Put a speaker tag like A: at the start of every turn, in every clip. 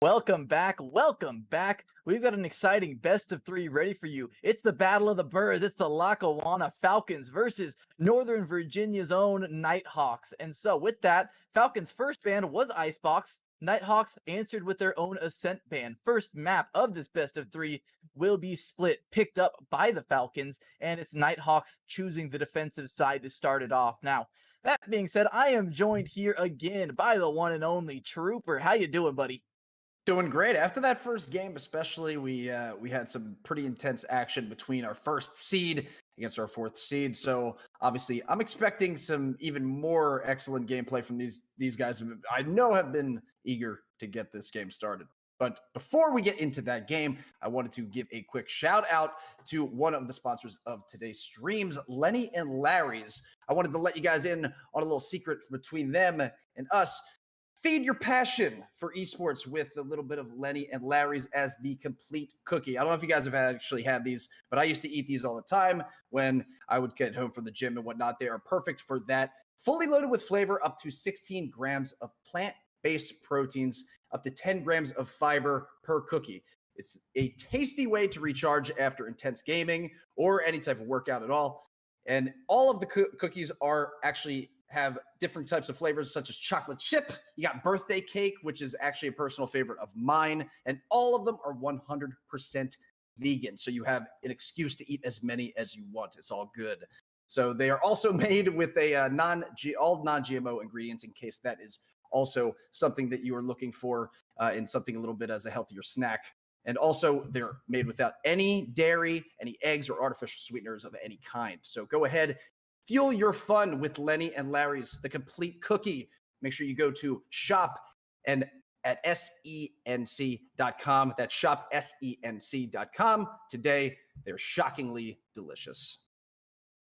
A: Welcome back. Welcome back. We've got an exciting best of three ready for you. It's the Battle of the Birds. It's the Lackawanna Falcons versus Northern Virginia's own Nighthawks. And so, with that, Falcons' first ban was Icebox. Nighthawks answered with their own Ascent ban. First map of this best of three will be split, picked up by the Falcons, and it's Nighthawks choosing the defensive side to start it off. Now, that being said, I am joined here again by the one and only Trooper. How you doing, buddy?
B: Doing great. After that first game, especially, we had some pretty intense action between our first seed against our fourth seed. So obviously, I'm expecting some even more excellent gameplay from these guys. I know have been eager to get this game started. But before we get into that game, I wanted to give a quick shout out to one of the sponsors of today's streams, Lenny and Larry's. I wanted to let you guys in on a little secret between them and us. Feed your passion for esports with a little bit of Lenny and Larry's as the complete cookie. I don't know if you guys have actually had these, but I used to eat these all the time when I would get home from the gym and whatnot. They are perfect for that. Fully loaded with flavor, up to 16 grams of plant-based proteins, up to 10 grams of fiber per cookie. It's a tasty way to recharge after intense gaming or any type of workout at all. And all of the cookies are actually have different types of flavors, such as chocolate chip. You got birthday cake, which is actually a personal favorite of mine. And all of them are 100% vegan. So you have an excuse to eat as many as you want. It's all good. So they are also made with a all non-GMO ingredients, in case that is also something that you are looking for in something a little bit as a healthier snack. And also, they're made without any dairy, any eggs, or artificial sweeteners of any kind. So go ahead, fuel your fun with Lenny and Larry's, the complete cookie. Make sure you go to shop and at senc.com. That's shop senc.com. Today, they're shockingly delicious.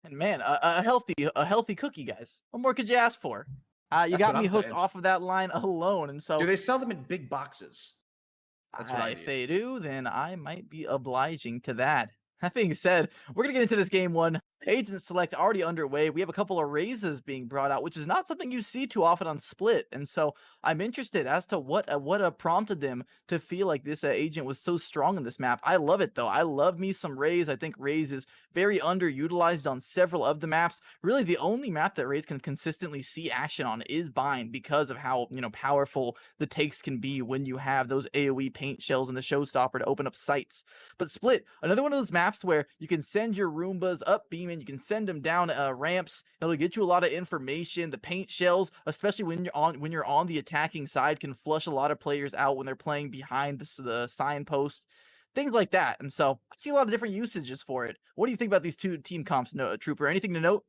A: And man, a healthy cookie, guys. What more could you ask for? You got me hooked off of that line alone. And so,
B: do they sell them in big boxes?
A: That's what if they do, then I might be obliging to that. That being said, we're going to get into this game one. Agent select already underway. We have a couple of raises being brought out, which is not something you see too often on Split. And so I'm interested as to what prompted them to feel like this agent was so strong in this map. I love it, though. I love me some Raze. I think Raze is very underutilized on several of the maps. Really, the only map that Raze can consistently see action on is Bind because of how, powerful the takes can be when you have those AoE paint shells and the showstopper to open up sites. But Split, another one of those maps where you can send your Roombas up beam and you can send them down ramps. It'll get you a lot of information. The paint shells, especially when you're on the attacking side, can flush a lot of players out when they're playing behind the signpost, things like that. And so I see a lot of different usages for it. What do you think about these two team comps, Trooper? Anything to note?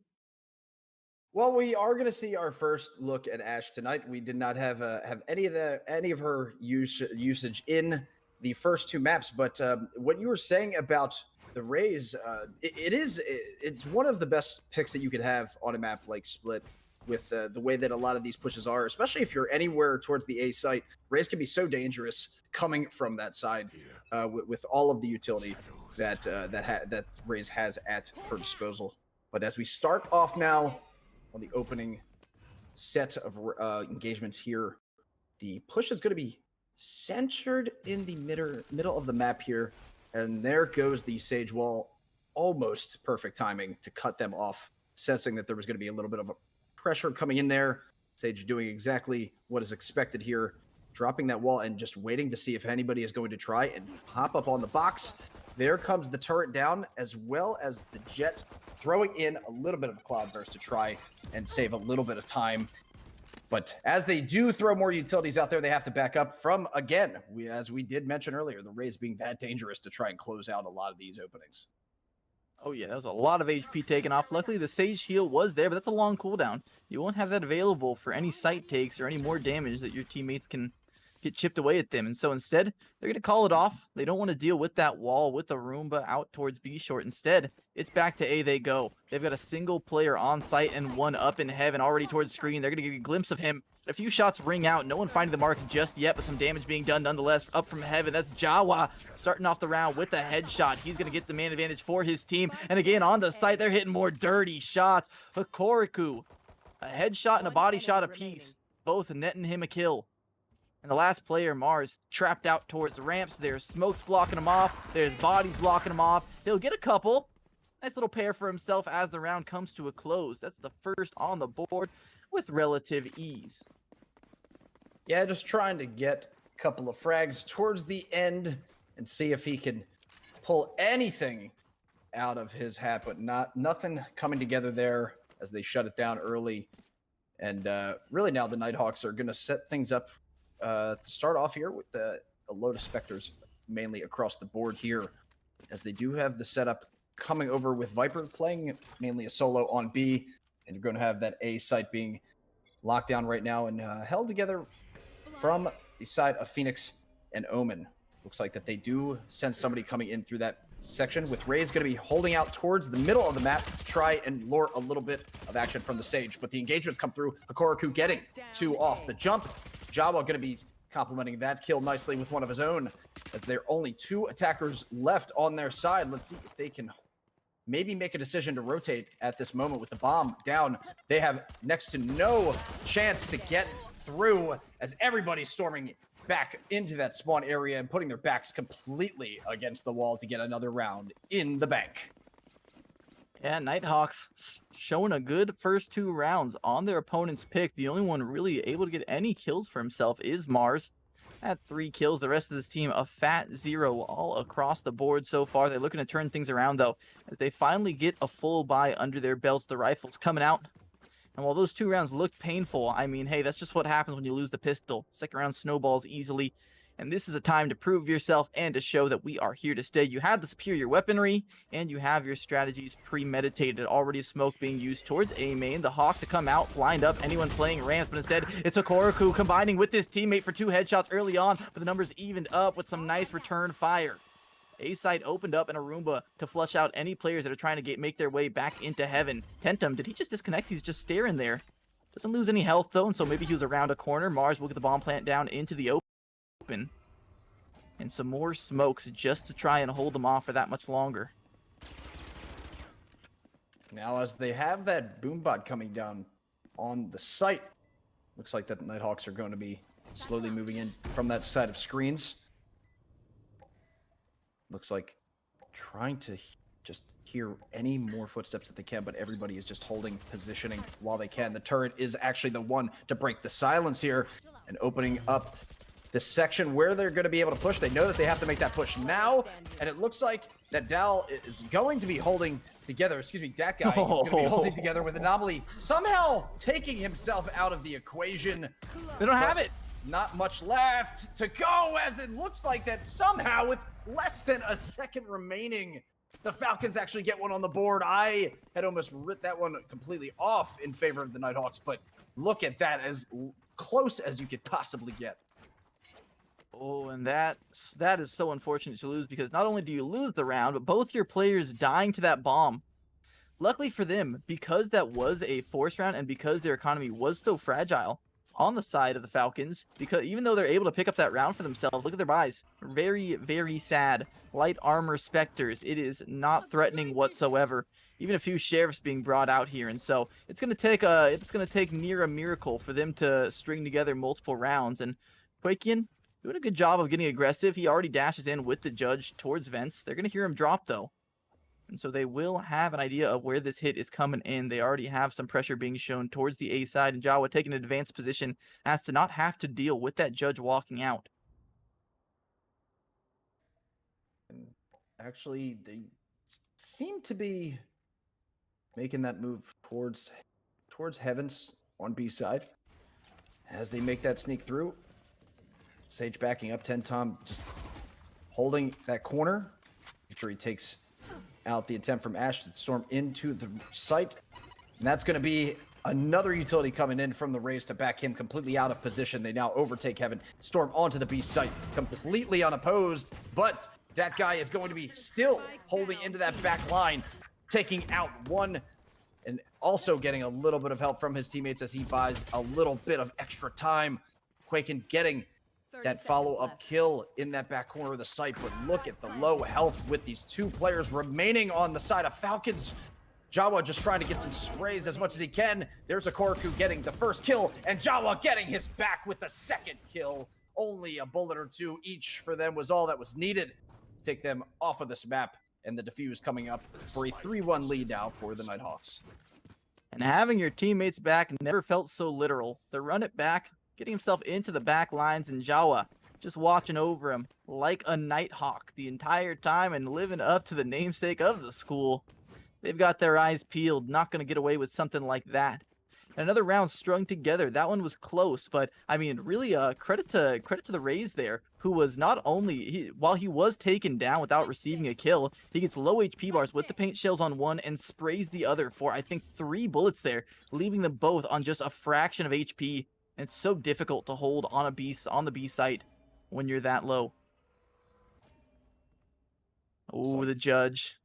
B: Well, we are going to see our first look at Ashe tonight. We did not have any of her usage in the first two maps, but what you were saying about the Raze, it's one of the best picks that you could have on a map like Split, with the way that a lot of these pushes are, especially if you're anywhere towards the A site. Raze can be so dangerous coming from that side with all of the utility that Raze has at her disposal. But as we start off now on the opening set of engagements here, the push is going to be centered in the middle of the map here. And there goes the Sage Wall. Almost perfect timing to cut them off, sensing that there was going to be a little bit of a pressure coming in there. Sage doing exactly what is expected here, dropping that wall and just waiting to see if anybody is going to try and hop up on the box. There comes the turret down, as well as the Jet throwing in a little bit of a Cloudburst to try and save a little bit of time. But as they do throw more utilities out there, they have to back up from, again, as we did mention earlier, the Raze being that dangerous to try and close out a lot of these openings.
A: Oh yeah, that was a lot of HP taken off. Luckily, the Sage heal was there, but that's a long cooldown. You won't have that available for any site takes or any more damage that your teammates can get chipped away at them. And so instead, they're going to call it off. They don't want to deal with that wall with the Roomba out towards B short. Instead, it's back to A they go. They've got a single player on site and one up in heaven already towards screen. They're going to get a glimpse of him. A few shots ring out. No one finding the mark just yet, but some damage being done nonetheless. Up from heaven, that's Jawa starting off the round with a headshot. He's going to get the man advantage for his team. And again, on the site, they're hitting more dirty shots. Hikoriku, a headshot and a body shot apiece, both netting him a kill. And the last player, Mars, trapped out towards the ramps. There's smokes blocking him off. There's bodies blocking him off. He'll get a couple. Nice little pair for himself as the round comes to a close. That's the first on the board with relative ease.
B: Yeah, just trying to get a couple of frags towards the end and see if he can pull anything out of his hat, but nothing coming together there as they shut it down early. And really now the Nighthawks are going to set things up to start off here with a load of Spectres mainly across the board here, as they do have the setup coming over with Viper playing mainly a solo on B, and you're going to have that A site being locked down right now and held together from the side of Phoenix and Omen. Looks like that they do sense somebody coming in through that section, with Ray's going to be holding out towards the middle of the map to try and lure a little bit of action from the Sage. But the engagements come through. Hikoroku getting 2 off the jump. Jawa going to be complementing that kill nicely with one of his own, as there are only 2 attackers left on their side. Let's see if they can maybe make a decision to rotate at this moment. With the bomb down, they have next to no chance to get through, as everybody's storming back into that spawn area and putting their backs completely against the wall to get another round in the bank.
A: Yeah, Nighthawks showing a good first 2 rounds on their opponent's pick. The only one really able to get any kills for himself is Mars. At 3 kills, the rest of this team a fat 0 all across the board so far. They're looking to turn things around though, as they finally get a full buy under their belts. The rifles coming out. And while those 2 rounds look painful, I mean, hey, that's just what happens when you lose the pistol. Second round snowballs easily. And this is a time to prove yourself and to show that we are here to stay. You have the superior weaponry, and you have your strategies premeditated. Already smoke being used towards A main. The Hawk to come out, blind up anyone playing ramps, but instead it's Hikoroku combining with his teammate for 2 headshots early on, but the numbers evened up with some nice return fire. A side opened up, and a Roomba to flush out any players that are trying to make their way back into heaven. Tentum, did he just disconnect? He's just staring there. Doesn't lose any health though, and so maybe he was around a corner. Mars will get the bomb plant down into the open. And some more smokes just to try and hold them off for that much longer.
B: Now, as they have that boombot coming down on the site, looks like that the Nighthawks are going to be slowly moving in from that side of screens. Looks like trying to just hear any more footsteps that they can, but everybody is just holding positioning while they can. The turret is actually the one to break the silence here and opening up the section where they're going to be able to push. They know that they have to make that push now, and it looks like that Dal is going to be holding together. Excuse me, that guy is going to be holding together with Anomaly somehow taking himself out of the equation.
A: They don't have it.
B: Not much left to go, as it looks like that somehow with less than a second remaining, the Falcons actually get one on the board. I had almost ripped that one completely off in favor of the Nighthawks, but look at that, as close as you could possibly get.
A: Oh, and that is so unfortunate to lose, because not only do you lose the round, but both your players dying to that bomb. Luckily for them, because that was a force round and because their economy was so fragile on the side of the Falcons, because even though they're able to pick up that round for themselves, look at their buys. Very, very sad. Light armor Spectres. It is not threatening whatsoever. Even a few sheriffs being brought out here, and so it's gonna take near a miracle for them to string together multiple rounds. And Quakian doing a good job of getting aggressive. He already dashes in with the judge towards vents. They're gonna hear him drop though. And so they will have an idea of where this hit is coming in. They already have some pressure being shown towards the A side, and Jawa taking an advanced position as to not have to deal with that judge walking out.
B: And actually, they seem to be making that move towards Heavens on B side. As they make that sneak through, Sage backing up, Tentom just holding that corner. Make sure he takes out the attempt from Ash to storm into the site. And that's going to be another utility coming in from the Rays to back him completely out of position. They now overtake Heaven, storm onto the B site completely unopposed, but that guy is going to be still holding into that back line, taking out one, and also getting a little bit of help from his teammates as he buys a little bit of extra time. Quaken getting that follow-up kill in that back corner of the site, but look at the low health with these 2 players remaining on the side of Falcons. Jawa just trying to get some sprays as much as he can. There's a Hikoroku getting the first kill, and Jawa getting his back with the second kill only a bullet or two each for them was all that was needed to take them off of this map. And the defuse coming up for a 3-1 lead now for the Nighthawks.
A: And having your teammates back never felt so literal. The run it back, getting himself into the back lines, and Jawa just watching over him like a Nighthawk the entire time and living up to the namesake of the school. They've got their eyes peeled, not going to get away with something like that. And another round strung together. That one was close, but I mean, really, credit to the Rays there, who was not only while he was taken down without receiving a kill, he gets low HP bars with the paint shells on one and sprays the other for I think 3 bullets there, leaving them both on just a fraction of HP. And it's so difficult to hold on the B site when you're that low. Oh, the judge.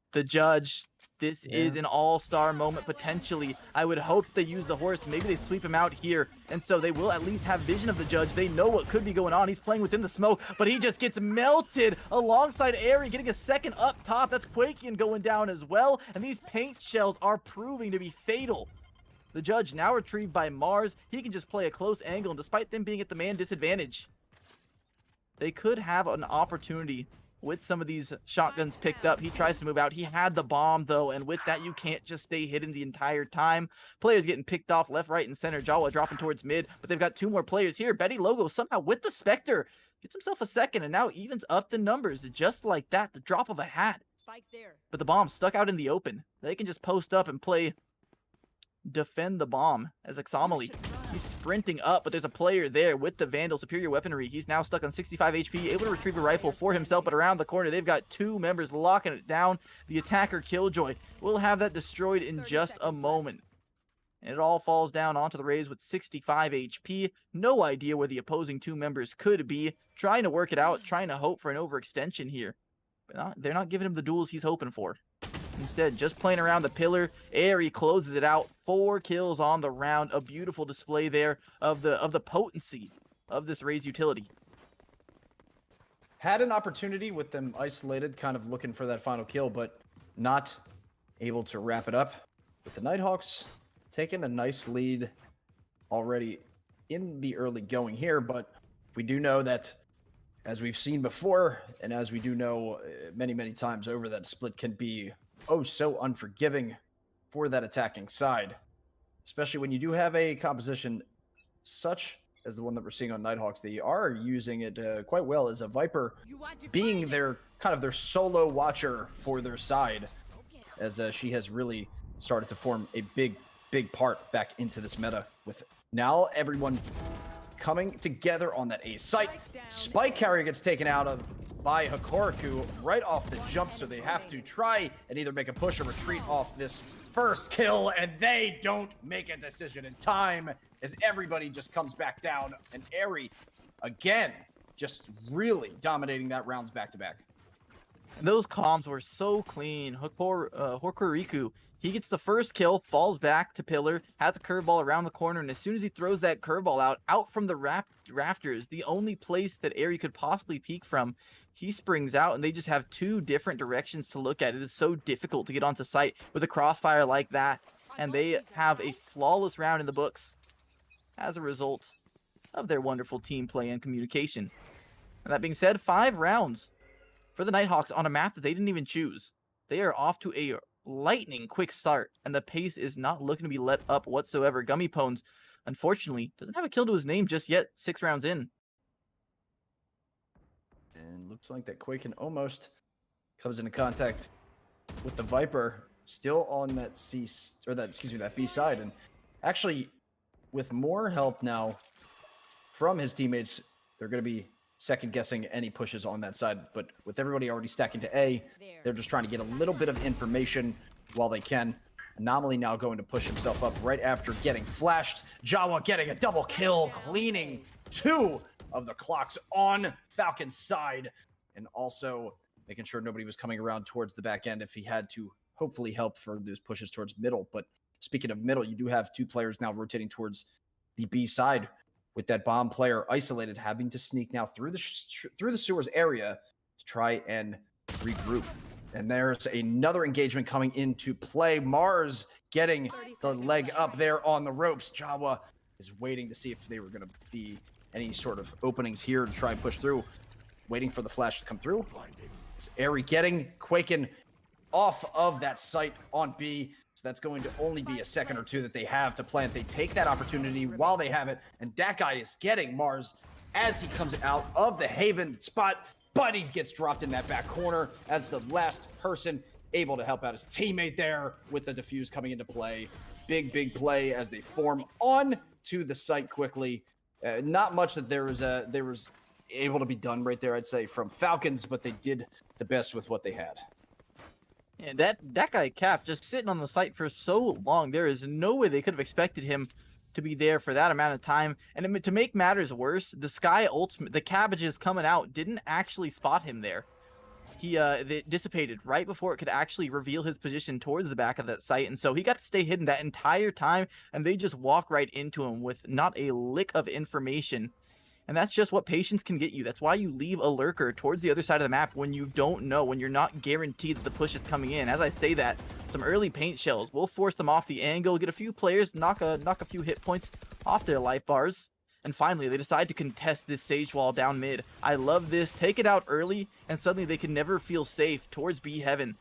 A: This is an all-star moment, potentially. I would hope they use the horse. Maybe they sweep him out here. And so they will at least have vision of the judge. They know what could be going on. He's playing within the smoke, but he just gets melted alongside Airy, getting a second up top. That's Quakian going down as well. And these paint shells are proving to be fatal. The judge now retrieved by Mars. He can just play a close angle, and despite them being at the man disadvantage, they could have an opportunity with some of these shotguns picked up. He tries to move out. He had the bomb, though, and with that, you can't just stay hidden the entire time. Players getting picked off left, right, and center. Jawa dropping towards mid, but they've got 2 more players here. Betty Logo somehow with the Spectre gets himself a second, and now evens up the numbers just like that. The drop of a hat.
C: Spike's there.
A: But the bomb stuck out in the open. They can just post up and play defend the bomb as Exomily. He's sprinting up, but there's a player there with the Vandal superior weaponry. He's now stuck on 65 HP, able to retrieve a rifle for himself, but around the corner, they've got 2 members locking it down. The attacker Killjoy will have that destroyed in just a moment. And it all falls down onto the Rays with 65 HP. No idea where the opposing 2 members could be. Trying to work it out, trying to hope for an overextension here. But they're not giving him the duels he's hoping for. Instead, just playing around the pillar. Airy closes it out. 4 kills on the round. A beautiful display there of the potency of this Rays utility.
B: Had an opportunity with them isolated, kind of looking for that final kill, but not able to wrap it up. With the Nighthawks taking a nice lead already in the early going here, but we do know that, as we've seen before, and as we do know many, many times over, that split can be so unforgiving for that attacking side, especially when you do have a composition such as the one that we're seeing on Nighthawks. They are using it quite well as a Viper being their kind of their solo watcher for their side, as she has really started to form a big part back into this meta, with now everyone coming together on that A site. Spike carrier gets taken out of by Hikoroku right off the jump, so they have to try and either make a push or retreat off this first kill, and they don't make a decision in time as everybody just comes back down, and Airy again just really dominating that rounds back to back.
A: And those comms were so clean. Hokoriku, he gets the first kill, falls back to pillar, has a curveball around the corner, and as soon as he throws that curveball out from the rafters, the only place that Airy could possibly peek from, he springs out, and they just have 2 different directions to look at. It is so difficult to get onto site with a crossfire like that, and they have a flawless round in the books as a result of their wonderful team play and communication. And that being said, 5 rounds for the Nighthawks on a map that they didn't even choose. They are off to a lightning quick start, and the pace is not looking to be let up whatsoever. Gummy Pones, unfortunately, doesn't have a kill to his name just yet, 6 rounds in.
B: And looks like that Quaken almost comes into contact with the Viper, still on that that B side, and actually with more help now from his teammates, they're going to be second guessing any pushes on that side. But with everybody already stacking to A, they're just trying to get a little bit of information while they can. Anomaly now going to push himself up right after getting flashed. Jawa getting a double kill, cleaning 2 of the clocks on Falcon's side, and also making sure nobody was coming around towards the back end if he had to hopefully help for those pushes towards middle. But speaking of middle, you do have 2 players now rotating towards the B side, with that bomb player isolated, having to sneak now through the sewers area to try and regroup. And there's another engagement coming into play. Mars getting the leg up there on the ropes. Jawa is waiting to see if they were going to be any sort of openings here to try and push through. Waiting for the flash to come through. It's Airy getting Quaken off of that site on B. So that's going to only be a second or two that they have to plant. They take that opportunity while they have it. And that guy is getting Mars as he comes out of the Haven spot. But he gets dropped in that back corner as the last person able to help out his teammate there with the defuse coming into play. Big play as they form on to the site quickly. Not much that there was able to be done right there, I'd say, from Falcons, but they did the best with what they had.
A: And that guy Cap just sitting on the site for so long. There is no way they could have expected him to be there for that amount of time. And to make matters worse, the Sky Ultimate, the cabbages coming out, didn't actually spot him there. They dissipated right before it could actually reveal his position towards the back of that site, and so he got to stay hidden that entire time, and they just walk right into him with not a lick of information. And that's just what patience can get you. That's why you leave a lurker towards the other side of the map when you don't know, when you're not guaranteed that the push is coming in. As I say that, some early paint shells will force them off the angle, get a few players, knock a few hit points off their life bars. And finally, they decide to contest this Sage Wall down mid. I love this. Take it out early, and suddenly they can never feel safe towards B Heaven.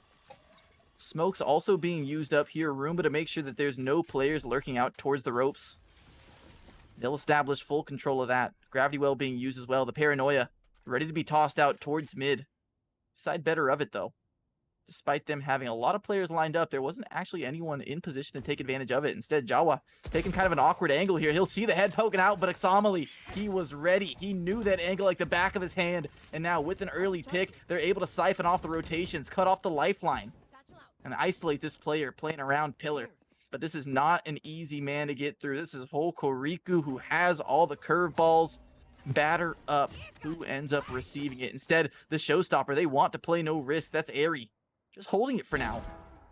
A: Smoke's also being used up here, Roomba, to make sure that there's no players lurking out towards the ropes. They'll establish full control of that. Gravity Well being used as well. The Paranoia ready to be tossed out towards mid. Decide better of it, though. Despite them having a lot of players lined up, there wasn't actually anyone in position to take advantage of it. Instead, Jawa taking kind of an awkward angle here. He'll see the head poking out, but Examali, he was ready. He knew that angle like the back of his hand. And now with an early pick, they're able to siphon off the rotations, cut off the lifeline, and isolate this player playing around Pillar. But this is not an easy man to get through. This is Hokoriku, who has all the curveballs. Batter up. Who ends up receiving it? Instead, the showstopper, they want to play no risk. That's Airy. Just holding it for now.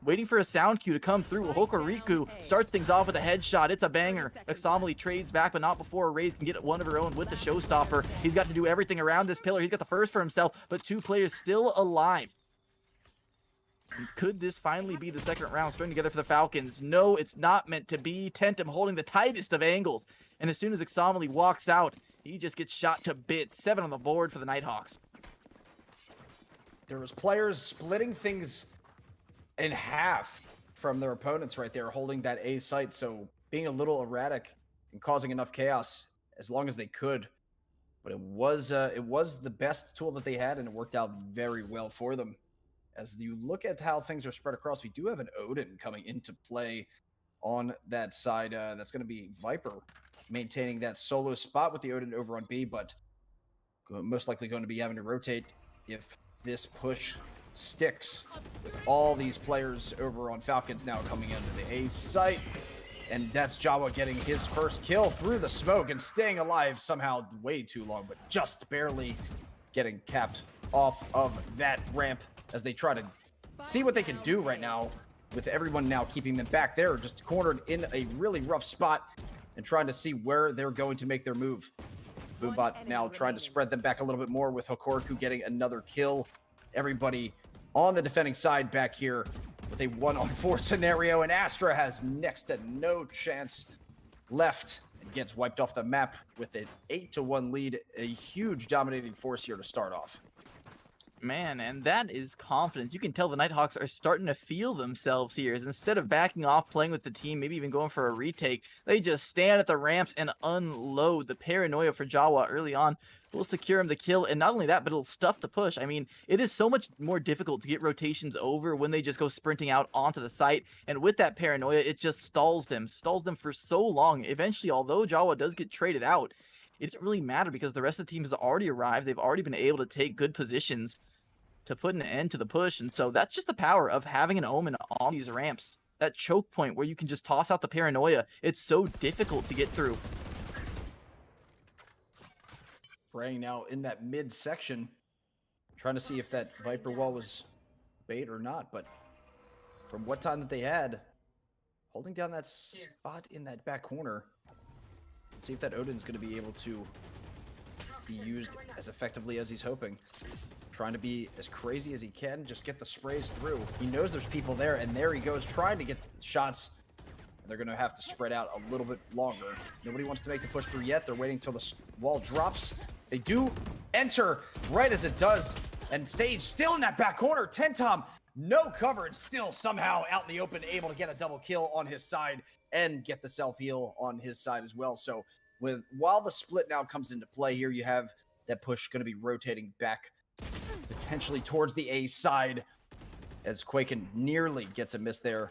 A: Waiting for a sound cue to come through. Hokoriku starts things off with a headshot. It's a banger. Examali trades back, but not before Raze can get one of her own with the showstopper. He's got to do everything around this pillar. He's got the first for himself, but two players still alive. And could this finally be the second round strung together for the Falcons? No, it's not meant to be. Tentum holding the tightest of angles. And as soon as Examali walks out, he just gets shot to bits. 7 on the board for the Nighthawks.
B: There was players splitting things in half from their opponents right there, holding that A site. So being a little erratic and causing enough chaos as long as they could. But it was the best tool that they had, and it worked out very well for them. As you look at how things are spread across, we do have an Odin coming into play on that side. That's going to be Viper maintaining that solo spot with the Odin over on B, but most likely going to be having to rotate if this push sticks with all these players over on Falcons now coming into the A site. And that's Jawa getting his first kill through the smoke and staying alive somehow way too long, but just barely getting capped off of that ramp as they try to see what they can do right now with everyone now keeping them back there, just cornered in a really rough spot and trying to see where they're going to make their move. Boombot now trying to spread them back a little bit more with Hokoriku getting another kill. Everybody on the defending side back here with a 1-on-4 scenario, and Astra has next to no chance left and gets wiped off the map with an 8-1 lead. A huge dominating force here to start off.
A: Man, and that is confidence. You can tell the Nighthawks are starting to feel themselves here. As instead of backing off, playing with the team, maybe even going for a retake, they just stand at the ramps and unload. The Paranoia for Jawa early on will secure him the kill, and not only that, but it'll stuff the push. I mean, it is so much more difficult to get rotations over when they just go sprinting out onto the site, and with that Paranoia, it just stalls them for so long. Eventually, although Jawa does get traded out, it doesn't really matter because the rest of the team has already arrived. They've already been able to take good positions to put an end to the push, and so that's just the power of having an Omen on these ramps. That choke point where you can just toss out the Paranoia. It's so difficult to get through.
B: Praying now in that mid section, trying to see if that Viper wall was bait or not, but from what time that they had, holding down that spot in that back corner, let's see if that Odin's going to be able to be used as effectively as he's hoping. Trying to be as crazy as he can, just get the sprays through. He knows there's people there, and there he goes, trying to get shots. They're going to have to spread out a little bit longer. Nobody wants to make the push through yet. They're waiting until the wall drops. They do enter right as it does. And Sage still in that back corner. Tentom, no cover, and still somehow out in the open, able to get a double kill on his side and get the self-heal on his side as well. So while the split now comes into play here, you have that push going to be rotating back potentially towards the A side as Quaken nearly gets a miss there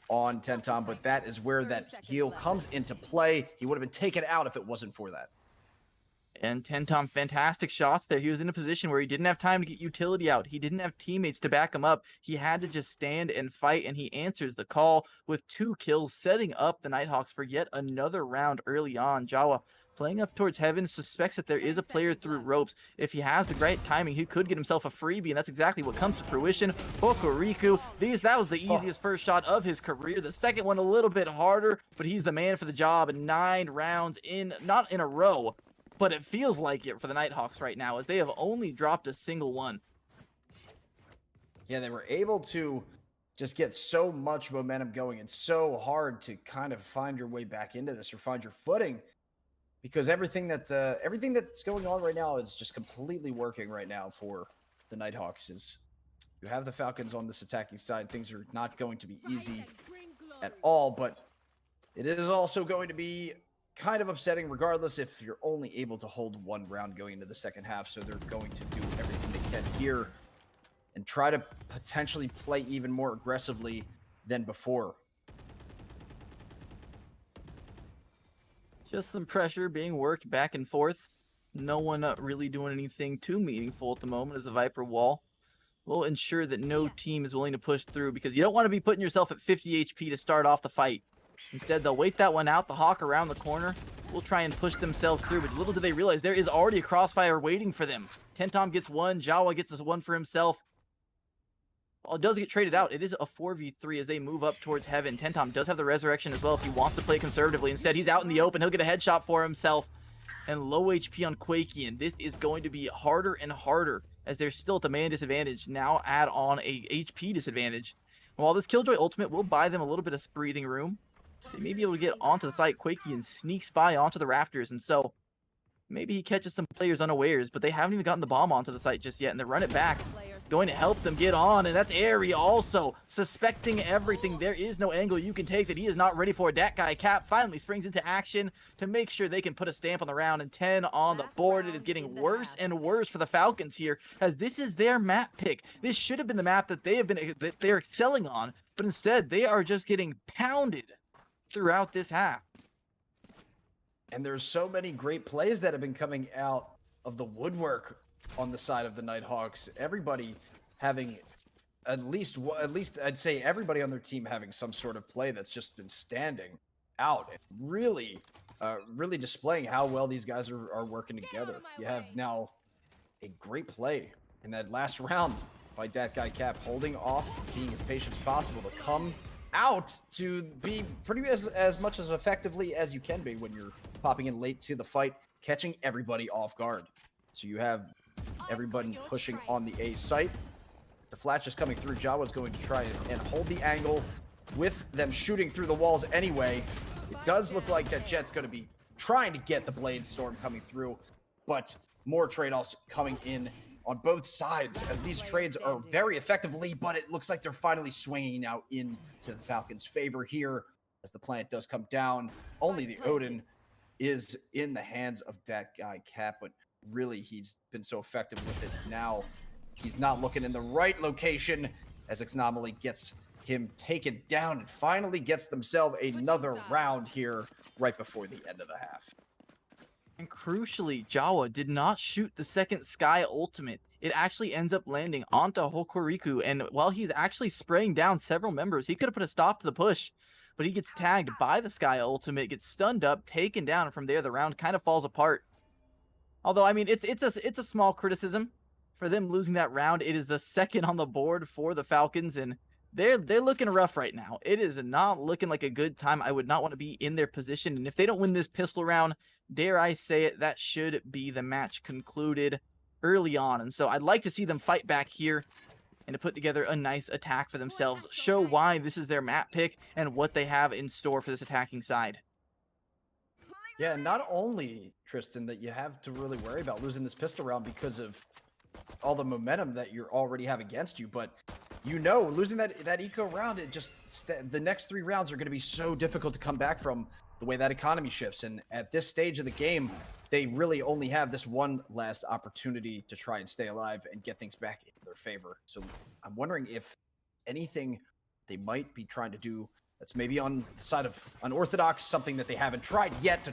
B: on Tentom, but that is where that heal comes into play. He would have been taken out if it wasn't for that.
A: And Tentom, fantastic shots there. He was in a position where he didn't have time to get utility out. He didn't have teammates to back him up. He had to just stand and fight, and he answers the call with 2 kills, setting up the Nighthawks for yet another round early on. Jawa playing up towards heaven, suspects that there is a player through ropes. If he has the right timing, he could get himself a freebie, and that's exactly what comes to fruition. Hokuriku, that was the easiest first shot of his career. The second one a little bit harder, but he's the man for the job. And 9 rounds not in a row, but it feels like it for the Nighthawks right now, as they have only dropped a single one.
B: Yeah, they were able to just get so much momentum going. It's so hard to kind of find your way back into this or find your footing, because everything that's going on right now is just completely working right now for the Nighthawks. Is you have the Falcons on this attacking side. Things are not going to be easy at all, but it is also going to be kind of upsetting regardless if you're only able to hold 1 round going into the second half. So they're going to do everything they can here and try to potentially play even more aggressively than before.
A: Just some pressure being worked back and forth. No one really doing anything too meaningful at the moment, as the Viper wall will ensure that no team is willing to push through, because you don't want to be putting yourself at 50 HP to start off the fight. Instead, they'll wait that one out. The Hawk around the corner will try and push themselves through, but little do they realize there is already a crossfire waiting for them. Tentom gets one, Jawa gets this one for himself. Well, it does get traded out. It is a 4v3 as they move up towards heaven. Tentom does have the resurrection as well if he wants to play conservatively. Instead, he's out in the open. He'll get a headshot for himself. And low HP on Quakian. This is going to be harder and harder, as they're still at the man disadvantage. Now add on a HP disadvantage. And while this Killjoy ultimate will buy them a little bit of breathing room, they may be able to get onto the site. Quakian sneaks by onto the rafters, and so maybe he catches some players unawares, but they haven't even gotten the bomb onto the site just yet, and they run it back. Going to help them get on, and that's Airy also suspecting everything. There is no angle you can take that he is not ready for. That guy Cap finally springs into action to make sure they can put a stamp on the round, and 10 on the board. It is getting worse and worse for the Falcons here, as this is their map pick. This should have been the map that they're excelling on, but instead they are just getting pounded throughout this half.
B: And there's so many great plays that have been coming out of the woodwork on the side of the Nighthawks. Everybody having at least I'd say everybody on their team having some sort of play that's just been standing out and really displaying how well these guys are working together. You have now a great play in that last round by that guy Cap, holding off, being as patient as possible to come out to be pretty as much as effectively as you can be when you're popping in late to the fight, catching everybody off guard. So you have everybody pushing on the A site. The flash is coming through. Jawa's going to try and hold the angle with them shooting through the walls anyway. It does look like that Jet's going to be trying to get the Blade Storm coming through, but more trade-offs coming in on both sides, as these trades are very effectively, but it looks like they're finally swinging out into the Falcons' favor here as the plant does come down. Only the Odin is in the hands of that guy Cap, but really he's been so effective with it. Now he's not looking in the right location as Xnomaly gets him taken down and finally gets themselves another round here right before the end of the half.
A: And crucially, Jawa did not shoot the second Sky ultimate. It actually ends up landing onto Hokuriku, and while he's actually spraying down several members, he could have put a stop to the push, but he gets tagged by the Sky ultimate, gets stunned up, taken down, and from there the round kind of falls apart. Although, I mean, it's a small criticism for them losing that round. It is the second on the board for the Falcons, and they're looking rough right now. It is not looking like a good time. I would not want to be in their position, and if they don't win this pistol round, dare I say it, that should be the match concluded early on. And so I'd like to see them fight back here. and to put together a nice attack for themselves, show why this is their map pick and what they have in store for this attacking side.
B: Yeah, not only, Tristan, that you have to really worry about losing this pistol round because of all the momentum that you already have against you, but losing that eco round, the next 3 rounds are going to be so difficult to come back from the way that economy shifts. And at this stage of the game, they really only have this one last opportunity to try and stay alive and get things back in their favor. So I'm wondering if anything they might be trying to do that's maybe on the side of unorthodox, something that they haven't tried yet to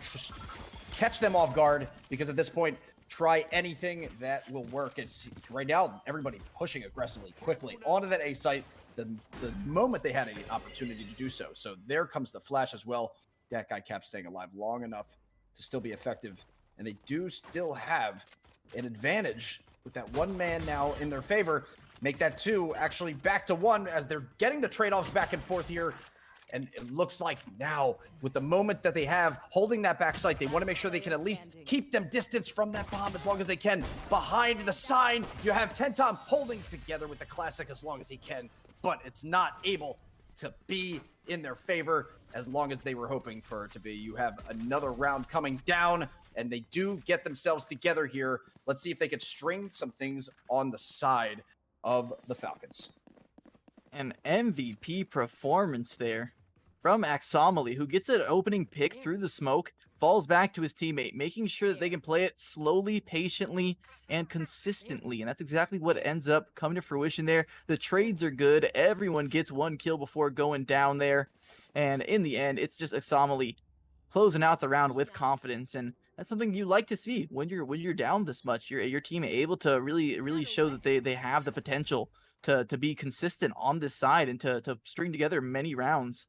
B: catch them off guard, because at this point, try anything that will work. It's right now, everybody pushing aggressively, quickly onto that A site the moment they had an opportunity to do so. So there comes the flash as well. That guy kept staying alive long enough to still be effective. And they do still have an advantage with that 1 man now in their favor. Make that 2 actually back to 1 as they're getting the trade-offs back and forth here. And it looks like now, with the moment that they have holding that back site, they want to make sure they can at least keep them distance from that bomb as long as they can. Behind the sign, you have Tentom holding together with the classic as long as he can, but it's not able to be in their favor as long as they were hoping for it to be. You have another round coming down, and they do get themselves together here. Let's see if they can string some things on the side of the Falcons.
A: An MVP performance there from Axomali, who gets an opening pick through the smoke, falls back to his teammate, making sure that they can play it slowly, patiently, and consistently. And that's exactly what ends up coming to fruition there. The trades are good. Everyone gets 1 kill before going down there. And in the end, it's just Axomali closing out the round with confidence. And that's something you like to see when you're down this much. Your team able to really show that they have the potential to be consistent on this side and to string together many rounds.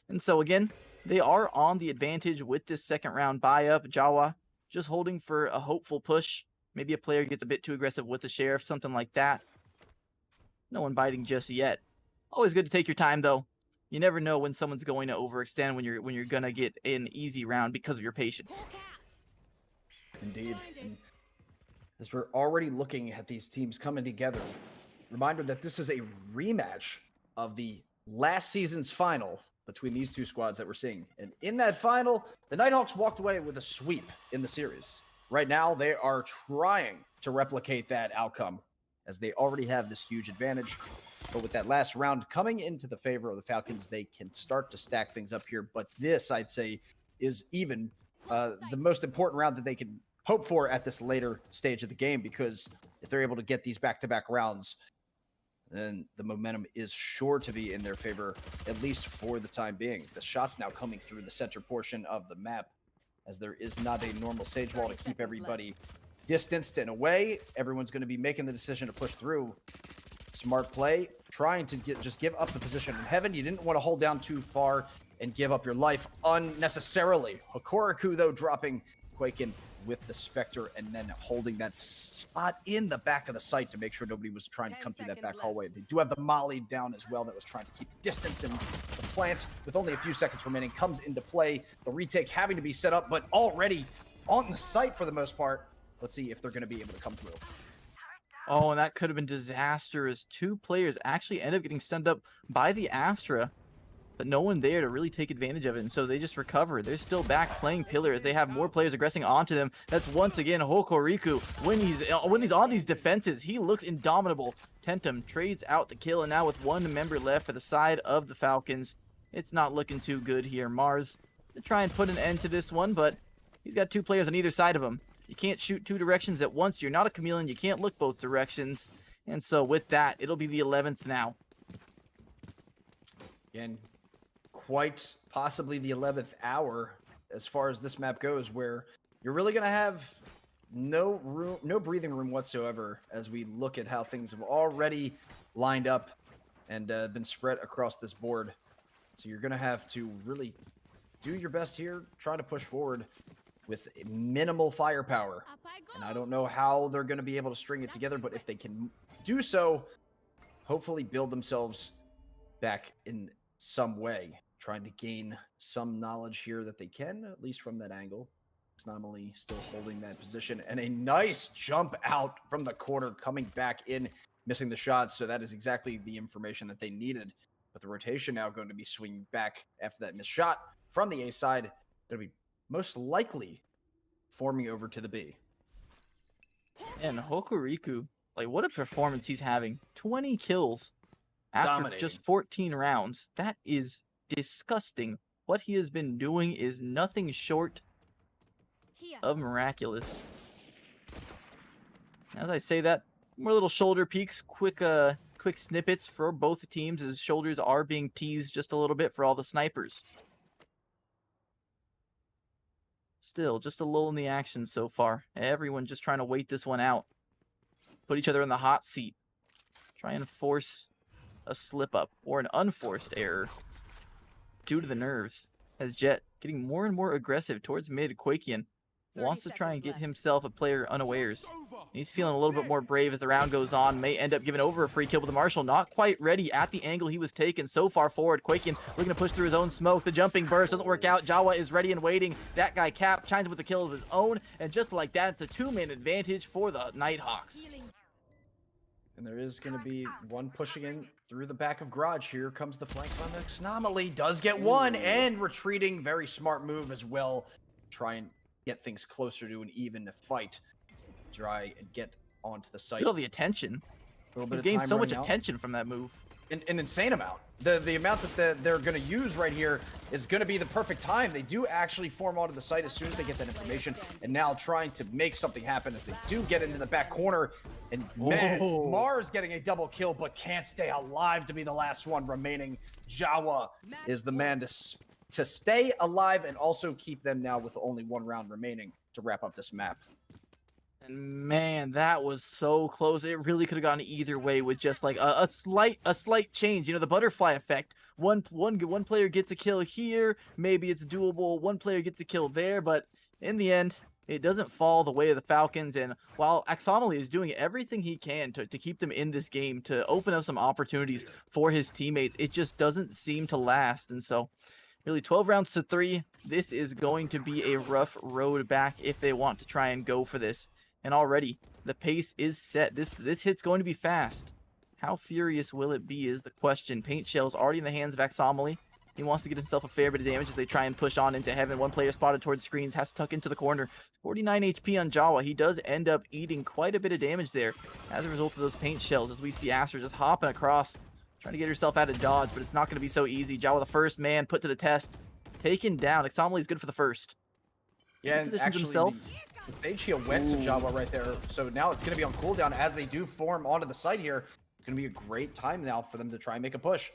A: And so again, they are on the advantage with this second round buy-up. Jawa just holding for a hopeful push. Maybe a player gets a bit too aggressive with the sheriff, something like that. No one biting just yet. Always good to take your time though. You never know when someone's going to overextend when you're gonna get an easy round because of your patience.
B: Indeed. And as we're already looking at these teams coming together, reminder that this is a rematch of the last season's final between these 2 squads that we're seeing. And in that final, the Nighthawks walked away with a sweep in the series. Right now, they are trying to replicate that outcome as they already have this huge advantage. But with that last round coming into the favor of the Falcons, they can start to stack things up here. But this, I'd say, is even the most important round that they can hope for at this later stage of the game, because if they're able to get these back-to-back rounds, then the momentum is sure to be in their favor, at least for the time being. The shots now coming through the center portion of the map, as there is not a normal sage wall to keep everybody distanced and away. Everyone's going to be making the decision to push through. Smart play, trying to just give up the position in heaven. You didn't want to hold down too far and give up your life unnecessarily. Hokoriku, though, dropping Quaken with the Spectre and then holding that spot in the back of the site to make sure nobody was trying to come through that back hallway. They do have the Molly down as well that was trying to keep the distance, and the plant, with only a few seconds remaining, comes into play. The retake having to be set up, but already on the site for the most part. Let's see if they're going to be able to come through.
A: Oh, and that could have been disastrous. 2 players actually end up getting stunned up by the Astra, but no one there to really take advantage of it, and so they just recover. They're still back playing pillar as they have more players aggressing onto them. That's once again Hokoriku. When he's on these defenses, he looks indomitable. Tentum trades out the kill, and now with 1 member left for the side of the Falcons, it's not looking too good here. Mars to try and put an end to this one, but he's got 2 players on either side of him. You can't shoot 2 directions at once. You're not a chameleon. You can't look both directions. And so with that, it'll be the 11th now.
B: Again, quite possibly the 11th hour as far as this map goes, where you're really going to have no breathing room whatsoever as we look at how things have already lined up and been spread across this board. So you're going to have to really do your best here, try to push forward with minimal firepower. And I don't know how they're going to be able to string it together, but if they can do so, hopefully build themselves back in some way, trying to gain some knowledge here that they can, at least from that angle. It's not only still holding that position, and a nice jump out from the corner coming back in, missing the shots. So that is exactly the information that they needed. But the rotation now going to be swinging back after that missed shot from the A side. Going to be most likely forming over to the B.
A: And Hokuriku, like, what a performance he's having. 20 kills after
B: Dominating.
A: just 14 rounds. That is disgusting. What he has been doing is nothing short of miraculous. As I say that, more little shoulder peeks, quick snippets for both teams as shoulders are being teased just a little bit for all the snipers. Still, just a lull in the action so far. Everyone just trying to wait this one out. Put each other in the hot seat. Try and force a slip up or an unforced error due to the nerves. As Jet getting more and more aggressive towards mid. Quakian wants to try and get himself a player unawares. He's feeling a little bit more brave as the round goes on. May end up giving over a free kill, but the Marshal not quite ready at the angle he was taken so far forward. Quakian looking to push through his own smoke. The jumping burst doesn't work out. Jawa is ready and waiting. That guy Cap chimes with the kill of his own, and just like that, it's a two-man advantage for the Nighthawks.
B: And there is going to be one pushing in through the back of Garage. Here comes the flank from Xnomily. Does get one, and retreating. Very smart move as well. Try and get things closer to an even fight. Try and get onto the site.
A: Look at all the attention. He's gained so much attention from that move.
B: An insane amount. The amount that they're going to use right here is going to be the perfect time. They do actually form onto the site as soon as they get that information, and now trying to make something happen as they do get into the back corner. And man, Mars getting a double kill, but can't stay alive to be the last one remaining. Jawa is the man to stay alive and also keep them now with only one round remaining to wrap up this map.
A: And man, that was so close. It really could have gone either way with just like a slight change. You know, the butterfly effect. One player gets a kill here, maybe it's doable. One player gets a kill there, but in the end, it doesn't fall the way of the Falcons. And while Axomily is doing everything he can to keep them in this game, to open up some opportunities for his teammates, it just doesn't seem to last. And so, really, 12 rounds to 3. This is going to be a rough road back if they want to try and go for this. And already, the pace is set. This hit's going to be fast. How furious will it be is the question. Paint Shell's already in the hands of Axomily. He wants to get himself a fair bit of damage as they try and push on into heaven. One player spotted towards screens, has to tuck into the corner. 49 HP on Jawa. He does end up eating quite a bit of damage there as a result of those Paint Shells, as we see Aster just hopping across, trying to get herself out of dodge, but it's not going to be so easy. Jawa, the first man, put to the test. Taken down. Axomily is good for the first.
B: Yeah, and actually,
A: himself.
B: The stage heal went to Jawa right there, so now it's going to be on cooldown as they do form onto the site here. It's going to be a great time now for them to try and make a push.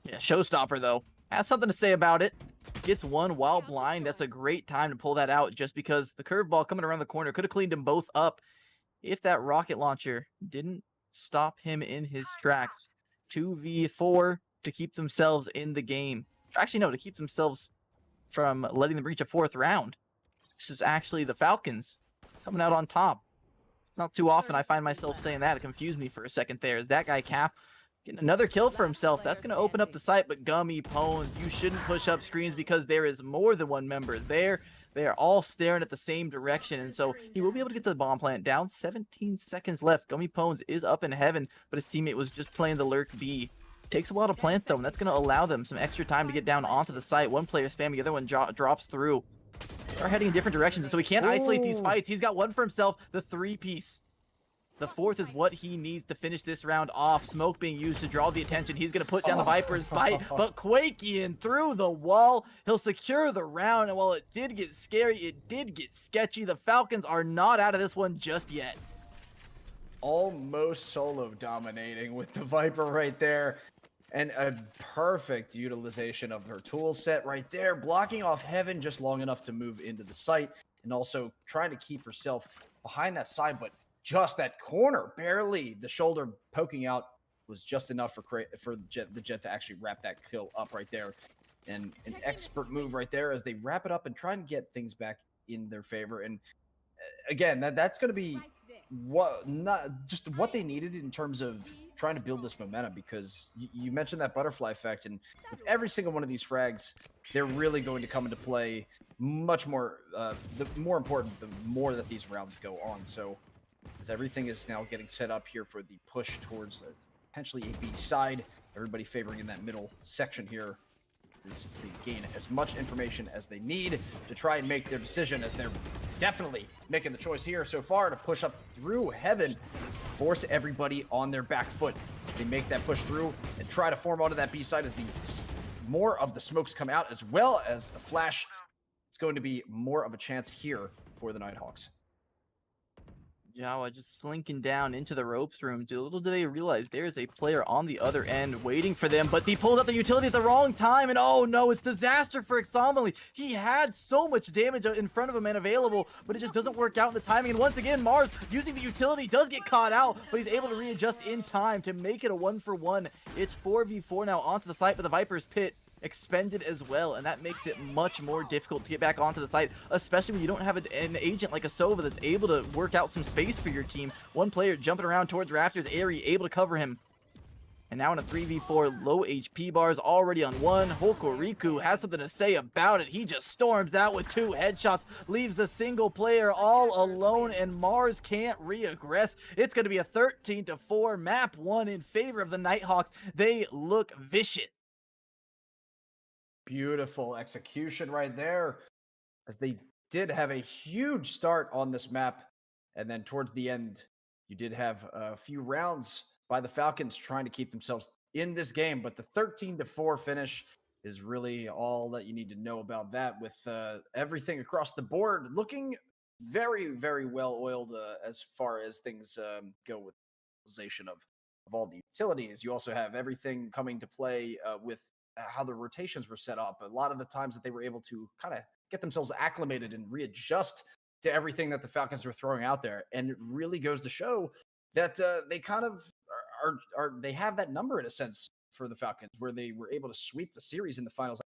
A: Yeah, Showstopper, though, has something to say about it. Gets one while blind. That's a great time to pull that out, just because the curveball coming around the corner could have cleaned them both up if that rocket launcher didn't stop him in his tracks. 2v4 to keep themselves in the game. Actually, no, to keep themselves from letting them reach a 4th round. This is actually the Falcons coming out on top. Not too often I find myself saying that. It confused me for a second there. Is that guy Cap getting another kill for himself? That's going to open up the site, but Gummy, Pones, you shouldn't push up screens because there is more than one member there. They are all staring at the same direction, and so he will be able to get the bomb plant down. 17 seconds left. Gummy Pones is up in heaven, but his teammate was just playing the Lurk B. Takes a while to plant, though, and that's going to allow them some extra time to get down onto the site. One player spamming, the other one drops through. They're heading in different directions, and so he can't isolate these fights. He's got one for himself, the 3-piece. The 4th is what he needs to finish this round off. Smoke being used to draw the attention. He's going to put down the Viper's bite, but Quakian through the wall. He'll secure the round, and while it did get scary, it did get sketchy. The Falcons are not out of this one just yet.
B: Almost solo dominating with the Viper right there. And a perfect utilization of her tool set right there, blocking off heaven just long enough to move into the site, and also trying to keep herself behind that side, but just that corner, barely the shoulder poking out was just enough for the Jet to actually wrap that kill up right there. And an expert move right there as they wrap it up and try and get things back in their favor. And again, that's going to be what they needed in terms of trying to build this momentum, because you mentioned that butterfly effect, and with every single one of these frags, they're really going to come into play much more, the more important the more that these rounds go on. So as everything is now getting set up here for the push towards potentially a B side. Everybody favoring in that middle section here is to gain as much information as they need to try and make their decision, as they're definitely making the choice here so far to push up through heaven, force everybody on their back foot. They make that push through and try to form onto that B side as the more of the smokes come out, as well as the flash. It's going to be more of a chance here for the Nighthawks.
A: Jawa just slinking down into the ropes room. Little do they realize there's a player on the other end waiting for them, but he pulled out the utility at the wrong time, and oh no, it's disaster for Exomily. He had so much damage in front of him and available, but it just doesn't work out in the timing. And once again, Mars using the utility does get caught out, but he's able to readjust in time to make it a 1-for-1. It's 4v4 now onto the site, but the Viper's pit expended as well, and that makes it much more difficult to get back onto the site, especially when you don't have an agent like a Sova that's able to work out some space for your team. One player jumping around towards Raptors, Airy able to cover him. And now in a 3v4, low HP bars already on one. Hokoriku has something to say about it. He just storms out with 2 headshots, leaves the single player all alone, and Mars can't reaggress. It's going to be a 13-4 map 1 in favor of the Nighthawks. They look vicious.
B: Beautiful execution right there, as they did have a huge start on this map, and then towards the end you did have a few rounds by the Falcons trying to keep themselves in this game, but the 13-4 finish is really all that you need to know about that, with everything across the board looking very, very well oiled as far as things go with utilization of all the utilities. You also have everything coming to play with how the rotations were set up. A lot of the times that they were able to kind of get themselves acclimated and readjust to everything that the Falcons were throwing out there. And it really goes to show that they kind of they have that number in a sense for the Falcons, where they were able to sweep the series in the finals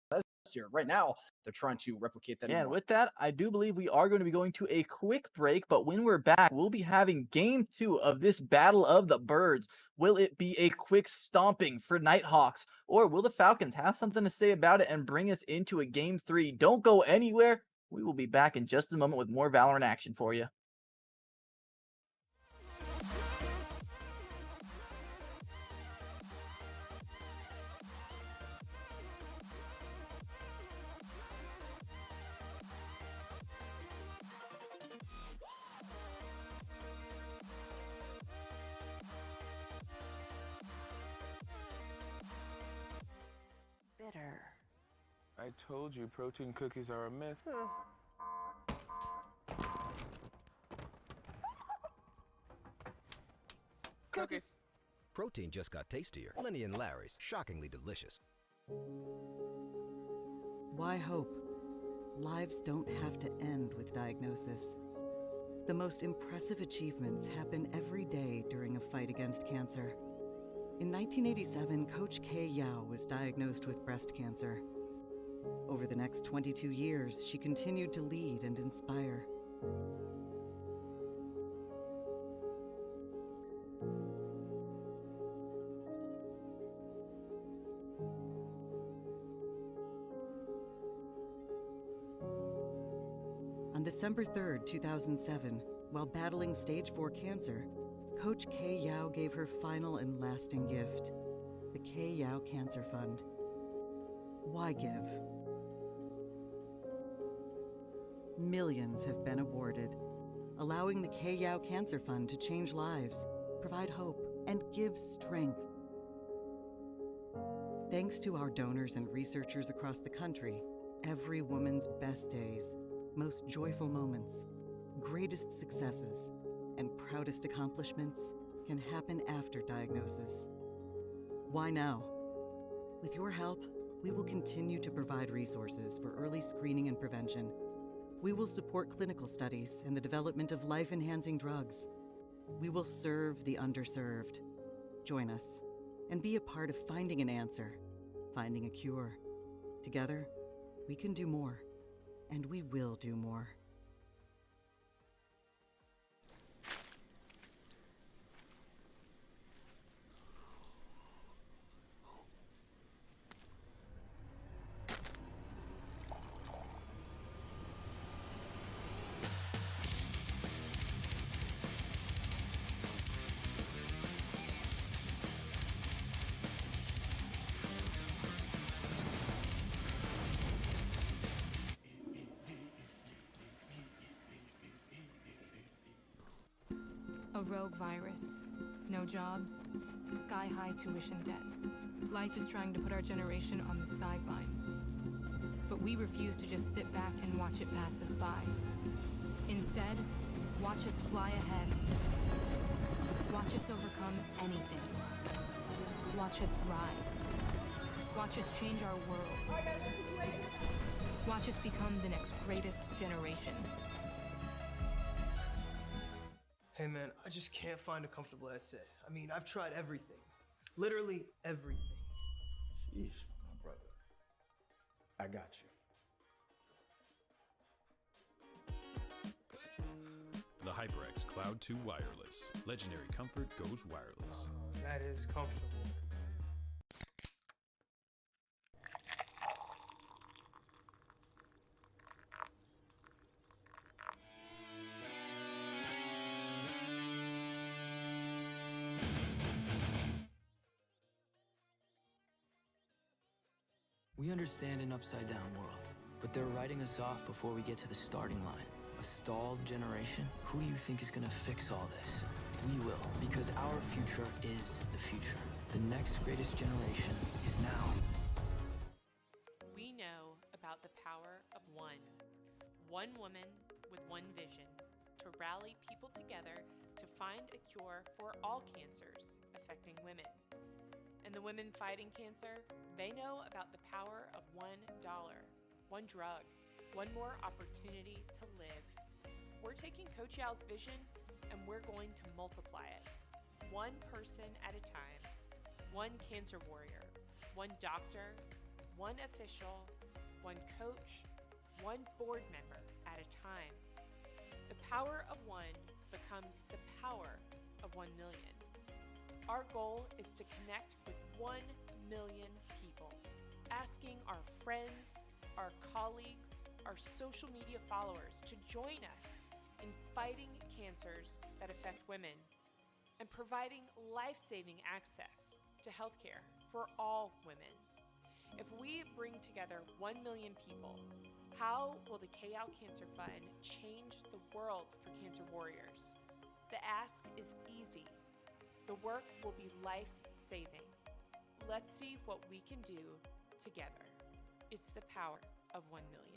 B: last year. Right now, they're trying to replicate that.
A: And with that, I do believe we are going to be going to a quick break, but when we're back, we'll be having game 2 of this Battle of the Birds. Will it be a quick stomping for Nighthawks, or will the Falcons have something to say about it and bring us into a game 3? Don't go anywhere. We will be back in just a moment with more Valorant action for you.
C: Bitter.
D: I told you protein cookies are a myth. Cookies.
E: Protein just got tastier. Lenny and Larry's, shockingly delicious.
C: Why hope? Lives don't have to end with diagnosis. The most impressive achievements happen every day during a fight against cancer. In 1987, Coach K. Yao was diagnosed with breast cancer. Over the next 22 years, she continued to lead and inspire. On December 3rd, 2007, while battling stage 4 cancer, Coach K. Yao gave her final and lasting gift, the K. Yao Cancer Fund. Why give? Millions have been awarded, allowing the K. Yao Cancer Fund to change lives, provide hope, and give strength. Thanks to our donors and researchers across the country, every woman's best days, most joyful moments, greatest successes, and proudest accomplishments can happen after diagnosis. Why now? With your help, we will continue to provide resources for early screening and prevention. We will support clinical studies and the development of life-enhancing drugs. We will serve the underserved. Join us and be a part of finding an answer, finding a cure. Together, we can do more, and we will do more.
F: rogue virus, no jobs, sky-high tuition debt. Life is trying to put our generation on the sidelines. But we refuse to just sit back and watch it pass us by. Instead, watch us fly ahead. Watch us overcome anything. Watch us rise. Watch us change our world. Watch us become the next greatest generation.
G: Hey man, I just can't find a comfortable essay. I mean, I've tried everything. Literally everything.
H: Sheesh, my brother. I got you.
I: The HyperX Cloud 2 Wireless. Legendary comfort goes wireless.
G: That is comfortable.
J: We understand an upside-down world, but they're writing us off before we get to the starting line. A stalled generation? Who do you think is gonna fix all this? We will, because our future is the future. The next greatest generation is now.
K: We know about the power of one. One woman with one vision to rally people together to find a cure for all cancers affecting women. And the women fighting cancer, they know about the power of $1, one drug, one more opportunity to live. We're taking Coach Yao's vision and we're going to multiply it. One person at a time, one cancer warrior, one doctor, one official, one coach, one board member at a time. The power of one becomes the power of 1 million. Our goal is to connect with 1 million people, asking our friends, our colleagues, our social media followers to join us in fighting cancers that affect women and providing life-saving access to healthcare for all women. If we bring together 1 million people, how will the KL Cancer Fund change the world for cancer warriors? The ask is easy. The work will be life-saving. Let's see what we can do together. It's the power of 1 million.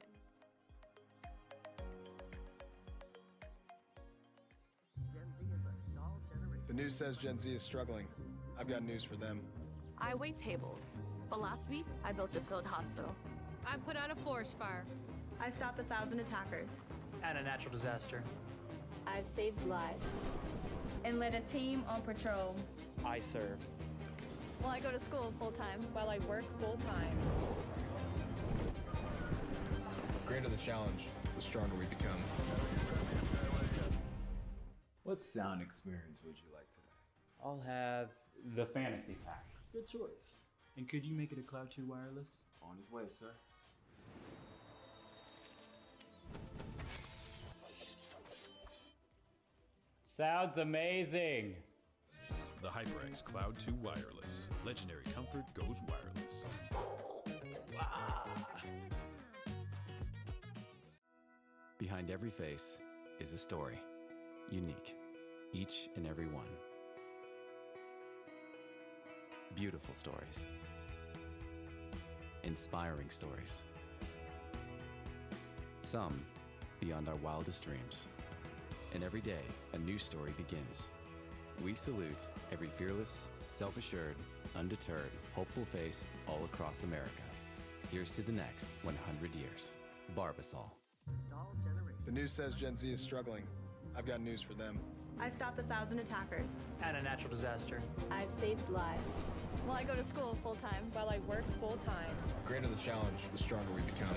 L: The news says Gen Z is struggling. I've got news for them.
M: I wait tables, but last week I built a field hospital.
N: I put out a forest fire.
M: I stopped 1,000 attackers.
O: And a natural disaster.
P: I've saved lives.
M: And led a team on patrol.
O: I serve.
P: Well, I go to school full-time.
Q: While I work full-time.
L: The greater the challenge, the stronger we become.
H: What sound experience would you like today?
O: I'll have the fantasy pack.
H: Good choice.
R: And could you make it a Cloud 2 wireless?
H: On his way, sir.
O: Sounds amazing.
I: The HyperX Cloud 2 Wireless. Legendary comfort goes wireless.
S: Behind every face is a story. Unique. Each and every one. Beautiful stories. Inspiring stories. Some beyond our wildest dreams. And every day, a new story begins. We salute every fearless, self-assured, undeterred, hopeful face all across America. Here's to the next 100 years. Barbasol.
L: The news says Gen Z is struggling. I've got news for them.
M: I stopped 1,000 attackers.
O: And a natural disaster.
P: I've saved lives.
Q: Well, I go to school full-time. While I work full-time.
L: The greater the challenge, the stronger we become.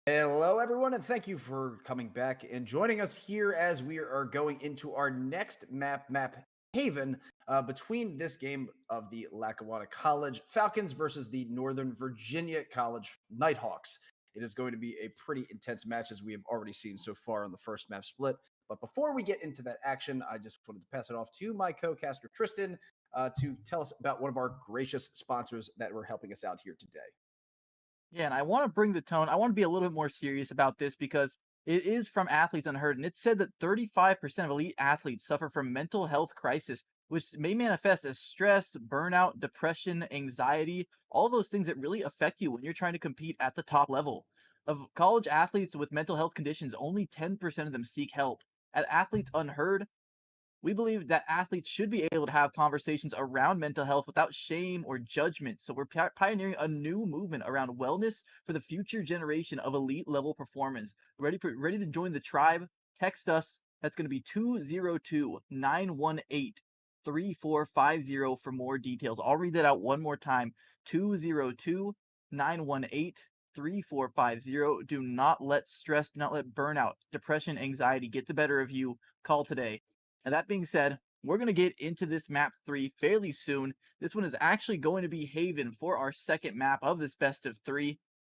B: Hello, everyone, and thank you for coming back and joining us here as we are going into our next map Haven, between this game of the Lackawanna College Falcons versus the Northern Virginia College Nighthawks. It is going to be a pretty intense match, as we have already seen so far on the first map split. But before we get into that action, I just wanted to pass it off to my co-caster Tristan to tell us about one of our gracious sponsors that were helping us out here today.
A: Yeah, and I want to bring the tone. I want to be a little bit more serious about this because it is from Athletes Unheard, and it said that 35% of elite athletes suffer from mental health crisis, which may manifest as stress, burnout, depression, anxiety, all those things that really affect you when you're trying to compete at the top level. Of college athletes with mental health conditions, only 10% of them seek help. At Athletes Unheard, we believe that athletes should be able to have conversations around mental health without shame or judgment. So we're pioneering a new movement around wellness for the future generation of elite level performance. Ready to join the tribe? Text us. That's going to be 202-918-3450 for more details. I'll read that out one more time. 202-918-3450. Do not let stress, do not let burnout, depression, anxiety get the better of you. Call today. And that being said, we're going to get into this map 3 fairly soon. This one is actually going to be Haven for our second map of this best of 3.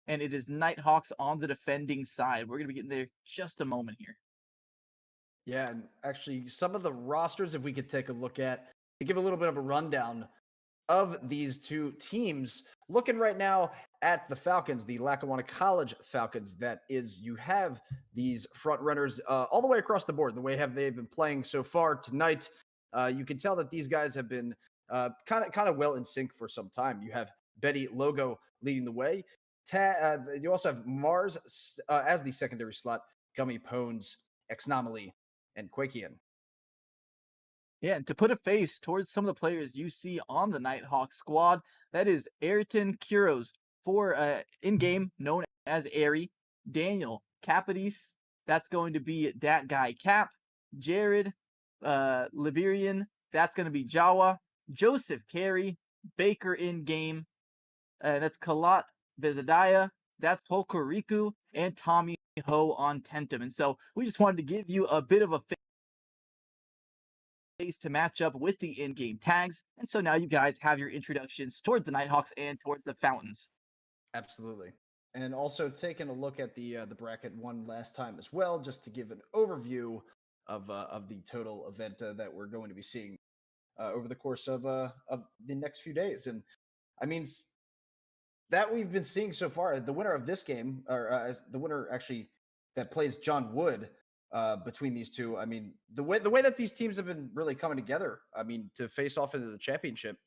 A: And it is Nighthawks on the defending side. We're going to be getting there just a moment here.
B: Yeah, and actually some of the rosters, if we could take a look at, to give a little bit of a rundown of these two teams. Looking right now at the Falcons, the Lackawanna College Falcons, that is, you have these front runners all the way across the board. The way they've been playing so far tonight, you can tell that these guys have been kind of well in sync for some time. You have Betty Logo leading the way. You also have Mars as the secondary slot, Gummy Pones, Exnomaly, and Quakian.
A: Yeah, and to put a face towards some of the players you see on the Nighthawk squad, that is Ayrton Kuros, for in-game known as Airy, Daniel Capadis, that's going to be that guy Cap, Jared Liberian, that's going to be Jawa, Joseph Carey, Baker in-game, that's Kalat Bezadiah, that's Hokoriku, and Tommy Ho on Tentum. And so we just wanted to give you a bit of a to match up with the in-game tags, and so now you guys have your introductions towards the Nighthawks and towards the Fountains.
B: Absolutely. And also taking a look at the bracket one last time as well, just to give an overview of the total event that we're going to be seeing over the course of the next few days. And I mean, that we've been seeing so far, the winner of this game, or the winner actually that plays John Wood, between these two. I mean, the way that these teams have been really coming together, I mean, to face off into the championship,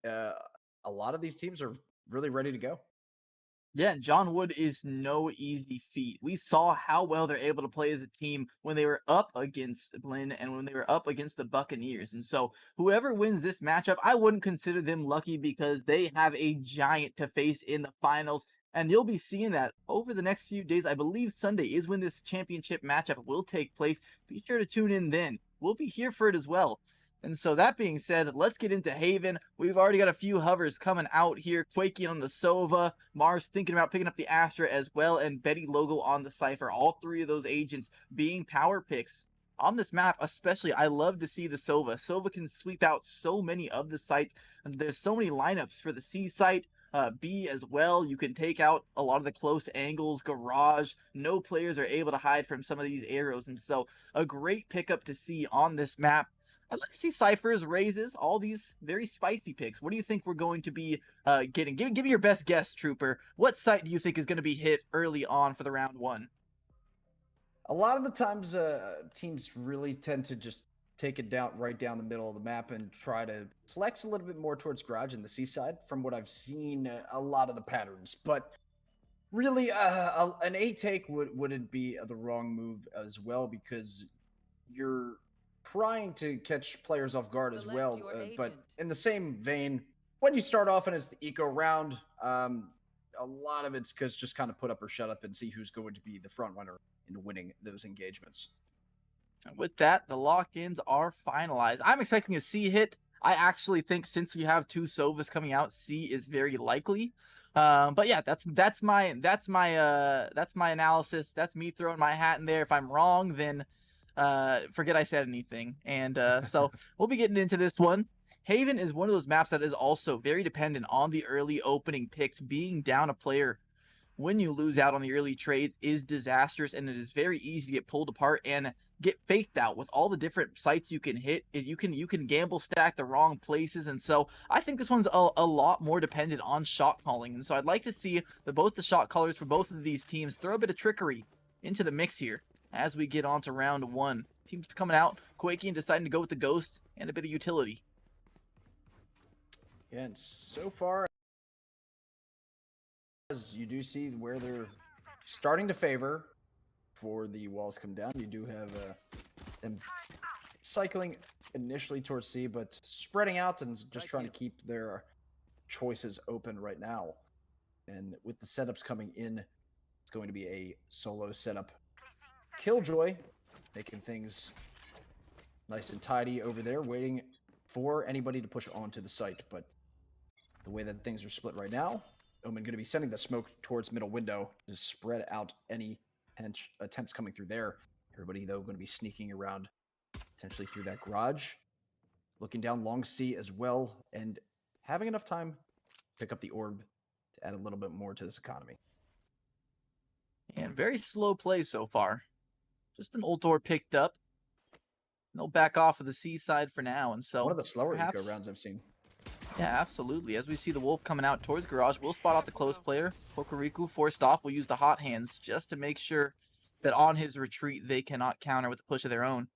B: a lot of these teams are really ready to go.
A: Yeah, and John Wood is no easy feat. We saw how well they're able to play as a team when they were up against Blinn and when they were up against the Buccaneers. And so whoever wins this matchup, I wouldn't consider them lucky because they have a giant to face in the finals. And you'll be seeing that over the next few days. I believe Sunday is when this championship matchup will take place. Be sure to tune in then. We'll be here for it as well. And so that being said, let's get into Haven. We've already got a few hovers coming out here. Quaking on the Sova, Mars thinking about picking up the Astra as well, and Betty Logo on the Cypher. All three of those agents being power picks. On this map especially, I love to see the Sova. Sova can sweep out so many of the sites. And there's so many lineups for the C site. B as well. You can take out a lot of the close angles, garage. No players are able to hide from some of these arrows. And so a great pickup to see on this map. I'd like to see Cypher's raises, all these very spicy picks. What do you think we're going to be getting? Give me your best guess, Trooper. What site do you think is going to be hit early on for the round one?
B: A lot of the times, teams really tend to just take it down right down the middle of the map and try to flex a little bit more towards garage and the seaside. From what I've seen, a lot of the patterns, but really, an A take wouldn't be the wrong move as well, because you're trying to catch players off guard as well. But in the same vein, when you start off and it's the eco round, a lot of it's just kind of put up or shut up and see who's going to be the front runner in winning those engagements.
A: And with that, the lock-ins are finalized. I'm expecting a C hit. I actually think since you have two Sovas coming out, C is very likely. But yeah, that's my analysis. That's me throwing my hat in there. If I'm wrong, then forget I said anything. And so we'll be getting into this one. Haven is one of those maps that is also very dependent on the early opening picks. Being down a player when you lose out on the early trade is disastrous, and it is very easy to get pulled apart and get faked out with all the different sites you can hit. You can gamble stack the wrong places, and so I think this one's a lot more dependent on shot calling. And so I'd like to see both the shot callers for both of these teams throw a bit of trickery into the mix here as we get on to round one. Teams coming out quaking and deciding to go with the ghost and a bit of utility.
B: Yeah, and so far, as you do see where they're starting to favor for the walls come down, you do have them cycling initially towards C, but spreading out and just trying to keep their choices open right now. And with the setups coming in, it's going to be a solo setup. Killjoy making things nice and tidy over there, waiting for anybody to push onto the site. But the way that things are split right now, Omen going to be sending the smoke towards middle window to spread out any attempts coming through there. Everybody, though, going to be sneaking around potentially through that garage. Looking down long C as well, and having enough time to pick up the orb to add a little bit more to this economy.
A: And very slow play so far. Just an old door picked up. No back off of the C side for now, and so
B: one of the slower
A: perhaps,
B: eco rounds I've seen.
A: Yeah, absolutely. As we see the Wolf coming out towards garage, we'll spot out the close player. Hokuriku, forced off, will use the hot hands just to make sure that on his retreat they cannot counter with a push of their own.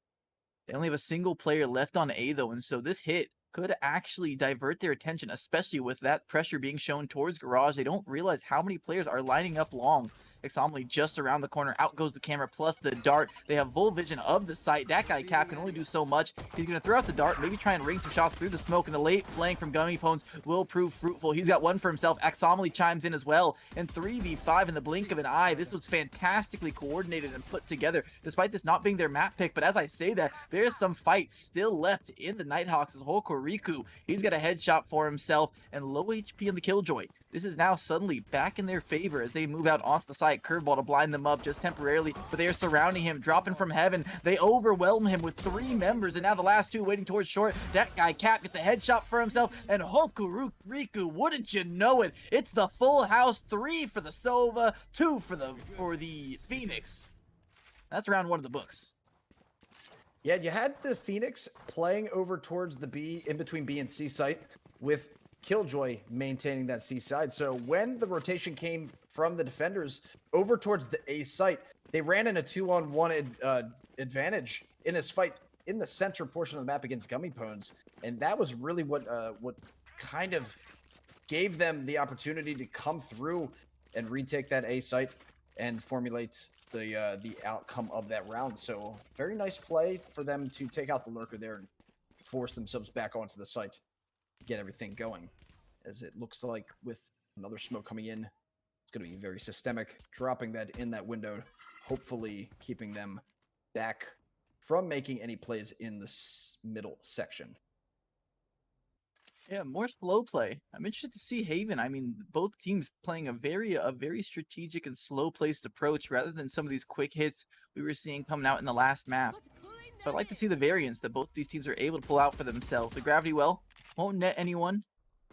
A: They only have a single player left on A though, and so this hit could actually divert their attention, especially with that pressure being shown towards garage. They don't realize how many players are lining up long. Exomly just around the corner. Out goes the camera plus the dart. They have full vision of the site. That guy Cap can only do so much. He's going to throw out the dart, maybe try and ring some shots through the smoke, and the late flank from Gummy Pones will prove fruitful. He's got one for himself. Exomly chimes in as well. And 3v5 in the blink of an eye. This was fantastically coordinated and put together, despite this not being their map pick. But as I say that, there's some fight still left in the Nighthawks' Hokuriku. He's got a headshot for himself and low HP on the Killjoy. This is now suddenly back in their favor as they move out onto the site. Curveball to blind them up just temporarily, but they are surrounding him, dropping from heaven. They overwhelm him with 3 members, and now the last 2 waiting towards short. That guy Cap gets a headshot for himself, and Hokuriku, wouldn't you know it? It's the full house. 3 for the Sova, 2 for the Phoenix. That's round 1 of the books.
B: Yeah, you had the Phoenix playing over towards the B, in between B and C site, with Killjoy maintaining that C side. So when the rotation came from the defenders over towards the A site, they ran in a 2-on-1 advantage in this fight in the center portion of the map against Gummy Pones. And that was really what kind of gave them the opportunity to come through and retake that A site and formulate the outcome of that round. So very nice play for them to take out the lurker there and force themselves back onto the site. Get everything going, as it looks like with another smoke coming in, it's going to be very systemic, dropping that in that window, hopefully keeping them back from making any plays in the middle section.
A: Yeah, more slow play. I'm interested to see Haven. I mean, both teams playing a very strategic and slow-placed approach rather than some of these quick hits we were seeing coming out in the last map. But I'd like to see the variance that both these teams are able to pull out for themselves. The gravity well won't net anyone.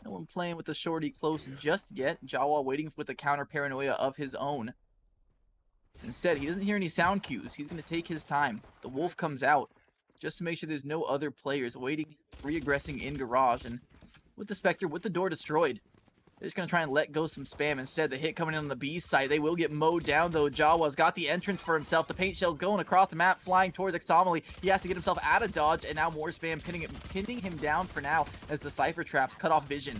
A: No one playing with the shorty close just yet. Jawa waiting with the counter paranoia of his own. Instead, he doesn't hear any sound cues. He's going to take his time. The Wolf comes out just to make sure there's no other players waiting, re-aggressing in garage. And with the Spectre, with the door destroyed, they're just going to try and let go some spam. Instead, the hit coming in on the B side. They will get mowed down, though. Jawa's got the entrance for himself. The paint shell's going across the map, flying towards Exomly. He has to get himself out of dodge, and now more spam pinning him down for now as the Cypher traps cut off vision.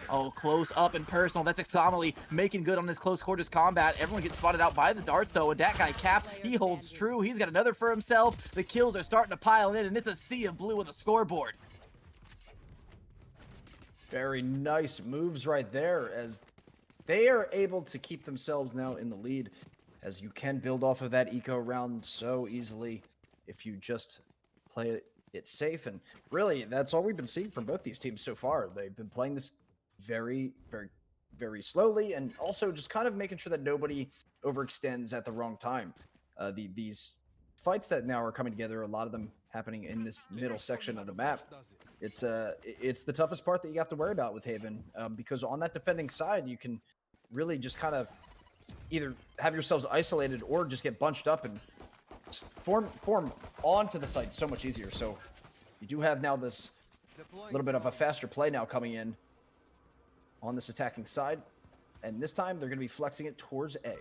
A: Oh, close up and personal. That's Exomly making good on this close quarters combat. Everyone gets spotted out by the dart, though, and that guy Cap, he holds true. He's got another for himself. The kills are starting to pile in, and it's a sea of blue on the scoreboard.
B: Very nice moves right there, as they are able to keep themselves now in the lead, as you can build off of that eco round so easily if you just play it safe. And really, that's all we've been seeing from both these teams so far. They've been playing this very very slowly, and also just kind of making sure that nobody overextends at the wrong time. These fights that now are coming together, a lot of them happening in this middle section of the map. It's the toughest part that you have to worry about with Haven, because on that defending side, you can really just kind of either have yourselves isolated or just get bunched up and just form onto the site so much easier. So you do have now this little bit of a faster play now coming in on this attacking side, and this time they're going to be flexing it towards A.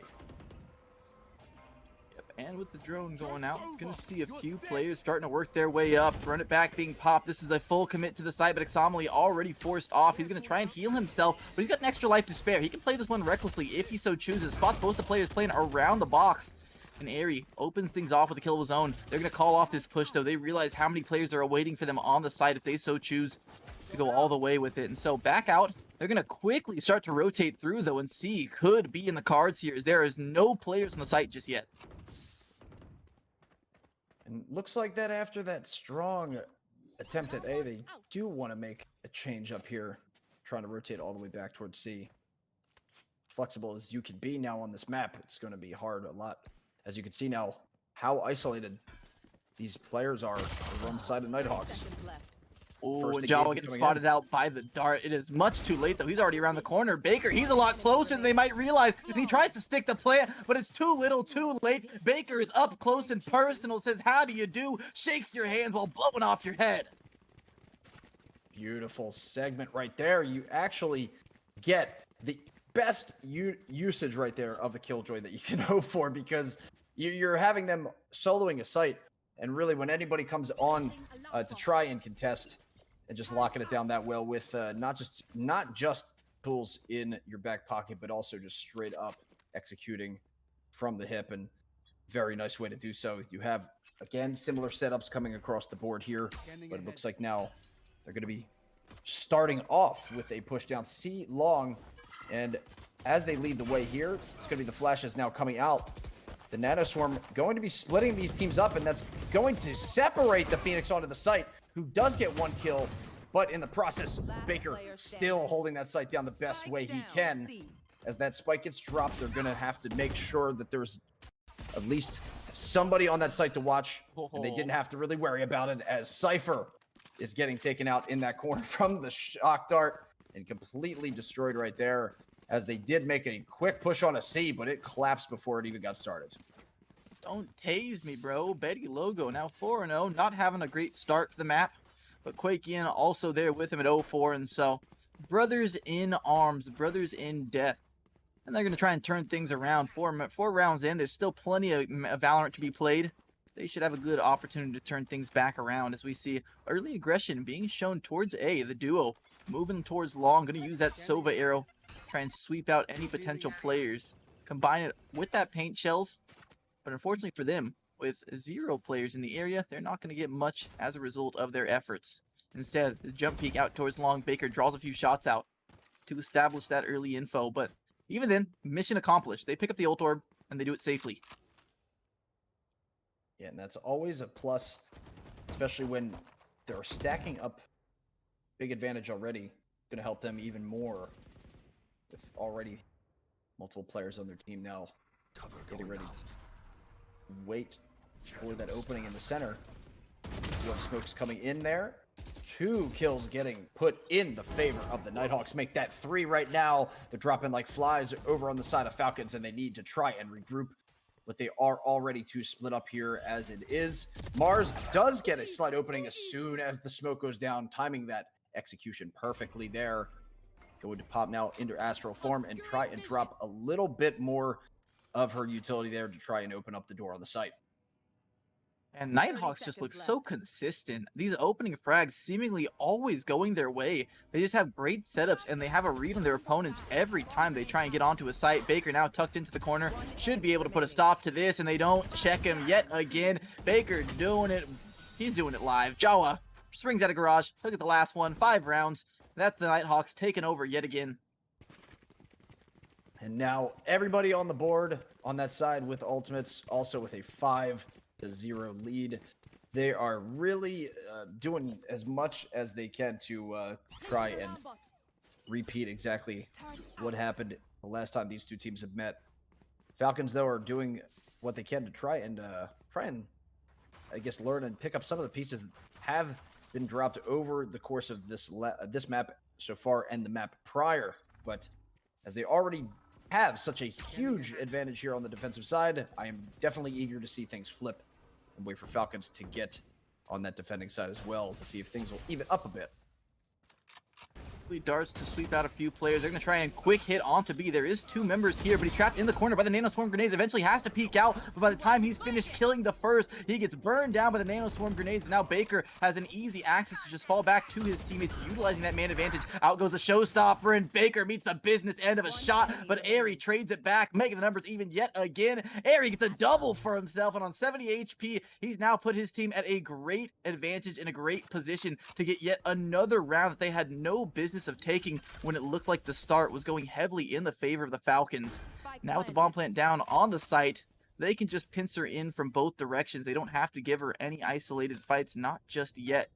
A: And with the drone going out, it's going to see a few players starting to work their way up. Run it back being popped. This is a full commit to the side, but Examali already forced off. He's going to try and heal himself, but he's got an extra life to spare. He can play this one recklessly if he so chooses. Spots both the players playing around the box. And Airy opens things off with a kill of his own. They're going to call off this push, though. They realize how many players are awaiting for them on the side if they so choose to go all the way with it. And so back out. They're going to quickly start to rotate through, though, and C could be in the cards here, as there is no players on the site just yet.
B: And looks like that after that strong attempt at A, they do want to make a change up here, trying to rotate all the way back towards C. Flexible as you can be now on this map, it's going to be hard a lot. As you can see now, how isolated these players are over on the side of Nighthawks.
A: Oh, and Jawa getting spotted out by the dart. It is much too late, though. He's already around the corner. Baker, he's a lot closer than they might realize. And he tries to stick the plant, but it's too little, too late. Baker is up close and personal, says, how do you do? Shakes your hand while blowing off your head.
B: Beautiful segment right there. You actually get the best usage right there of a Killjoy that you can hope for, because you're having them soloing a site, and really when anybody comes on to try and contest and just locking it down that well with not just tools in your back pocket, but also just straight up executing from the hip, and very nice way to do so. You have, again, similar setups coming across the board here, but it looks like now they're going to be starting off with a push down C long, and as they lead the way here, it's going to be the flashes now coming out. The Nano Swarm going to be splitting these teams up, and that's going to separate the Phoenix onto the site, who does get one kill, but in the process, Baker still holding that site down the best way he can. As that spike gets dropped, they're going to have to make sure that there's at least somebody on that site to watch, and they didn't have to really worry about it, as Cypher is getting taken out in that corner from the shock dart and completely destroyed right there, as they did make a quick push on a C, but it collapsed before it even got started.
A: Don't tase me, bro. Betty Logo now 4-0, not having a great start to the map, but Quakian also there with him at 0-4, and so brothers in arms, brothers in death. And they're going to try and turn things around. Four rounds in, there's still plenty of Valorant to be played. They should have a good opportunity to turn things back around, as we see early aggression being shown towards A. The duo moving towards long, going to use that Sova arrow, try and sweep out any potential players. Combine it with that paint shells, but unfortunately for them, with 0 players in the area, they're not going to get much as a result of their efforts. Instead, the jump peek out towards long. Baker draws a few shots out to establish that early info, but even then, mission accomplished. They pick up the ult orb, and they do it safely.
B: Yeah, and that's always a plus, especially when they're stacking up big advantage already. Going to help them even more with already multiple players on their team now. Getting ready. Wait for that opening in the center. You have smokes coming in there. 2 kills getting put in the favor of the Nighthawks. Make that 3 right now. They're dropping like flies over on the side of Falcons, and they need to try and regroup. But they are already too split up here as it is. Mars does get a slight opening as soon as the smoke goes down, timing that execution perfectly there. Going to pop now into Astral Form and try and drop a little bit more of her utility there to try and open up the door on the site.
A: And Nighthawks just look so consistent. These opening frags seemingly always going their way. They just have great setups, and they have a read on their opponents every time they try and get onto a site. Baker now tucked into the corner. Should be able to put a stop to this, and they don't check him yet again. Baker doing it. He's doing it live. Jawa springs out of garage. Look at the last one. 5 rounds. That's the Nighthawks taking over yet again.
B: And now everybody on the board on that side with ultimates, also with a 5-0 lead. They are really doing as much as they can to try and repeat exactly what happened the last time these two teams have met. Falcons, though, are doing what they can to try and I guess learn and pick up some of the pieces that have been dropped over the course of this map so far and the map prior. But as they already have such a huge advantage here on the defensive side, I am definitely eager to see things flip and wait for Falcons to get on that defending side as well to see if things will even up a bit.
A: Darts to sweep out a few players. They're going to try and quick hit onto B. There is 2 members here, but he's trapped in the corner by the Nano Swarm grenades. Eventually has to peek out, but by the time he's finished killing the first, he gets burned down by the Nano Swarm grenades. Now Baker has an easy access to just fall back to his teammates, utilizing that man advantage. Out goes the showstopper, and Baker meets the business end of a shot, but Airy trades it back, making the numbers even yet again. Airy gets a double for himself, and on 70 HP, he's now put his team at a great advantage in a great position to get yet another round that they had no business of taking when it looked like the start was going heavily in the favor of the Falcons. Now with the bomb plant down on the site, they can just pincer in from both directions. They don't have to give her any isolated fights, not just yet.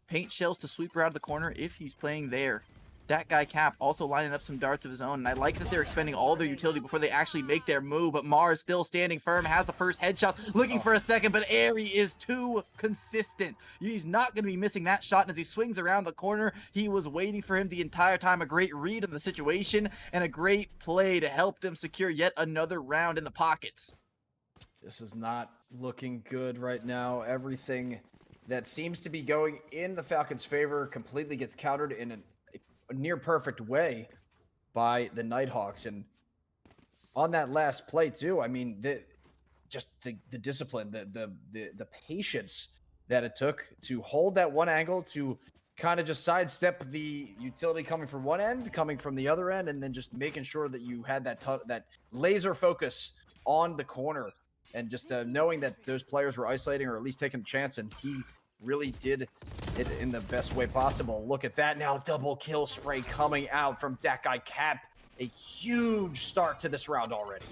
A: Paint shells to sweep her out of the corner if he's playing there. That guy Cap also lining up some darts of his own, and I like that they're expending all their utility before they actually make their move, but Mars still standing firm, has the first headshot, looking for a second, but Airy is too consistent. He's not going to be missing that shot, and as he swings around the corner, he was waiting for him the entire time. A great read of the situation, and a great play to help them secure yet another round in the pockets.
B: This is not looking good right now. Everything that seems to be going in the Falcons' favor completely gets countered in a near perfect way by the Nighthawks. And on that last play too, I mean, the discipline, the patience that it took to hold that one angle, to kind of just sidestep the utility coming from one end, coming from the other end, and then just making sure that you had that laser focus on the corner, and just knowing that those players were isolating or at least taking the chance, and he really did it in the best way possible. Look at that now, double kill spray coming out from that guy Cap. A huge start to this round already.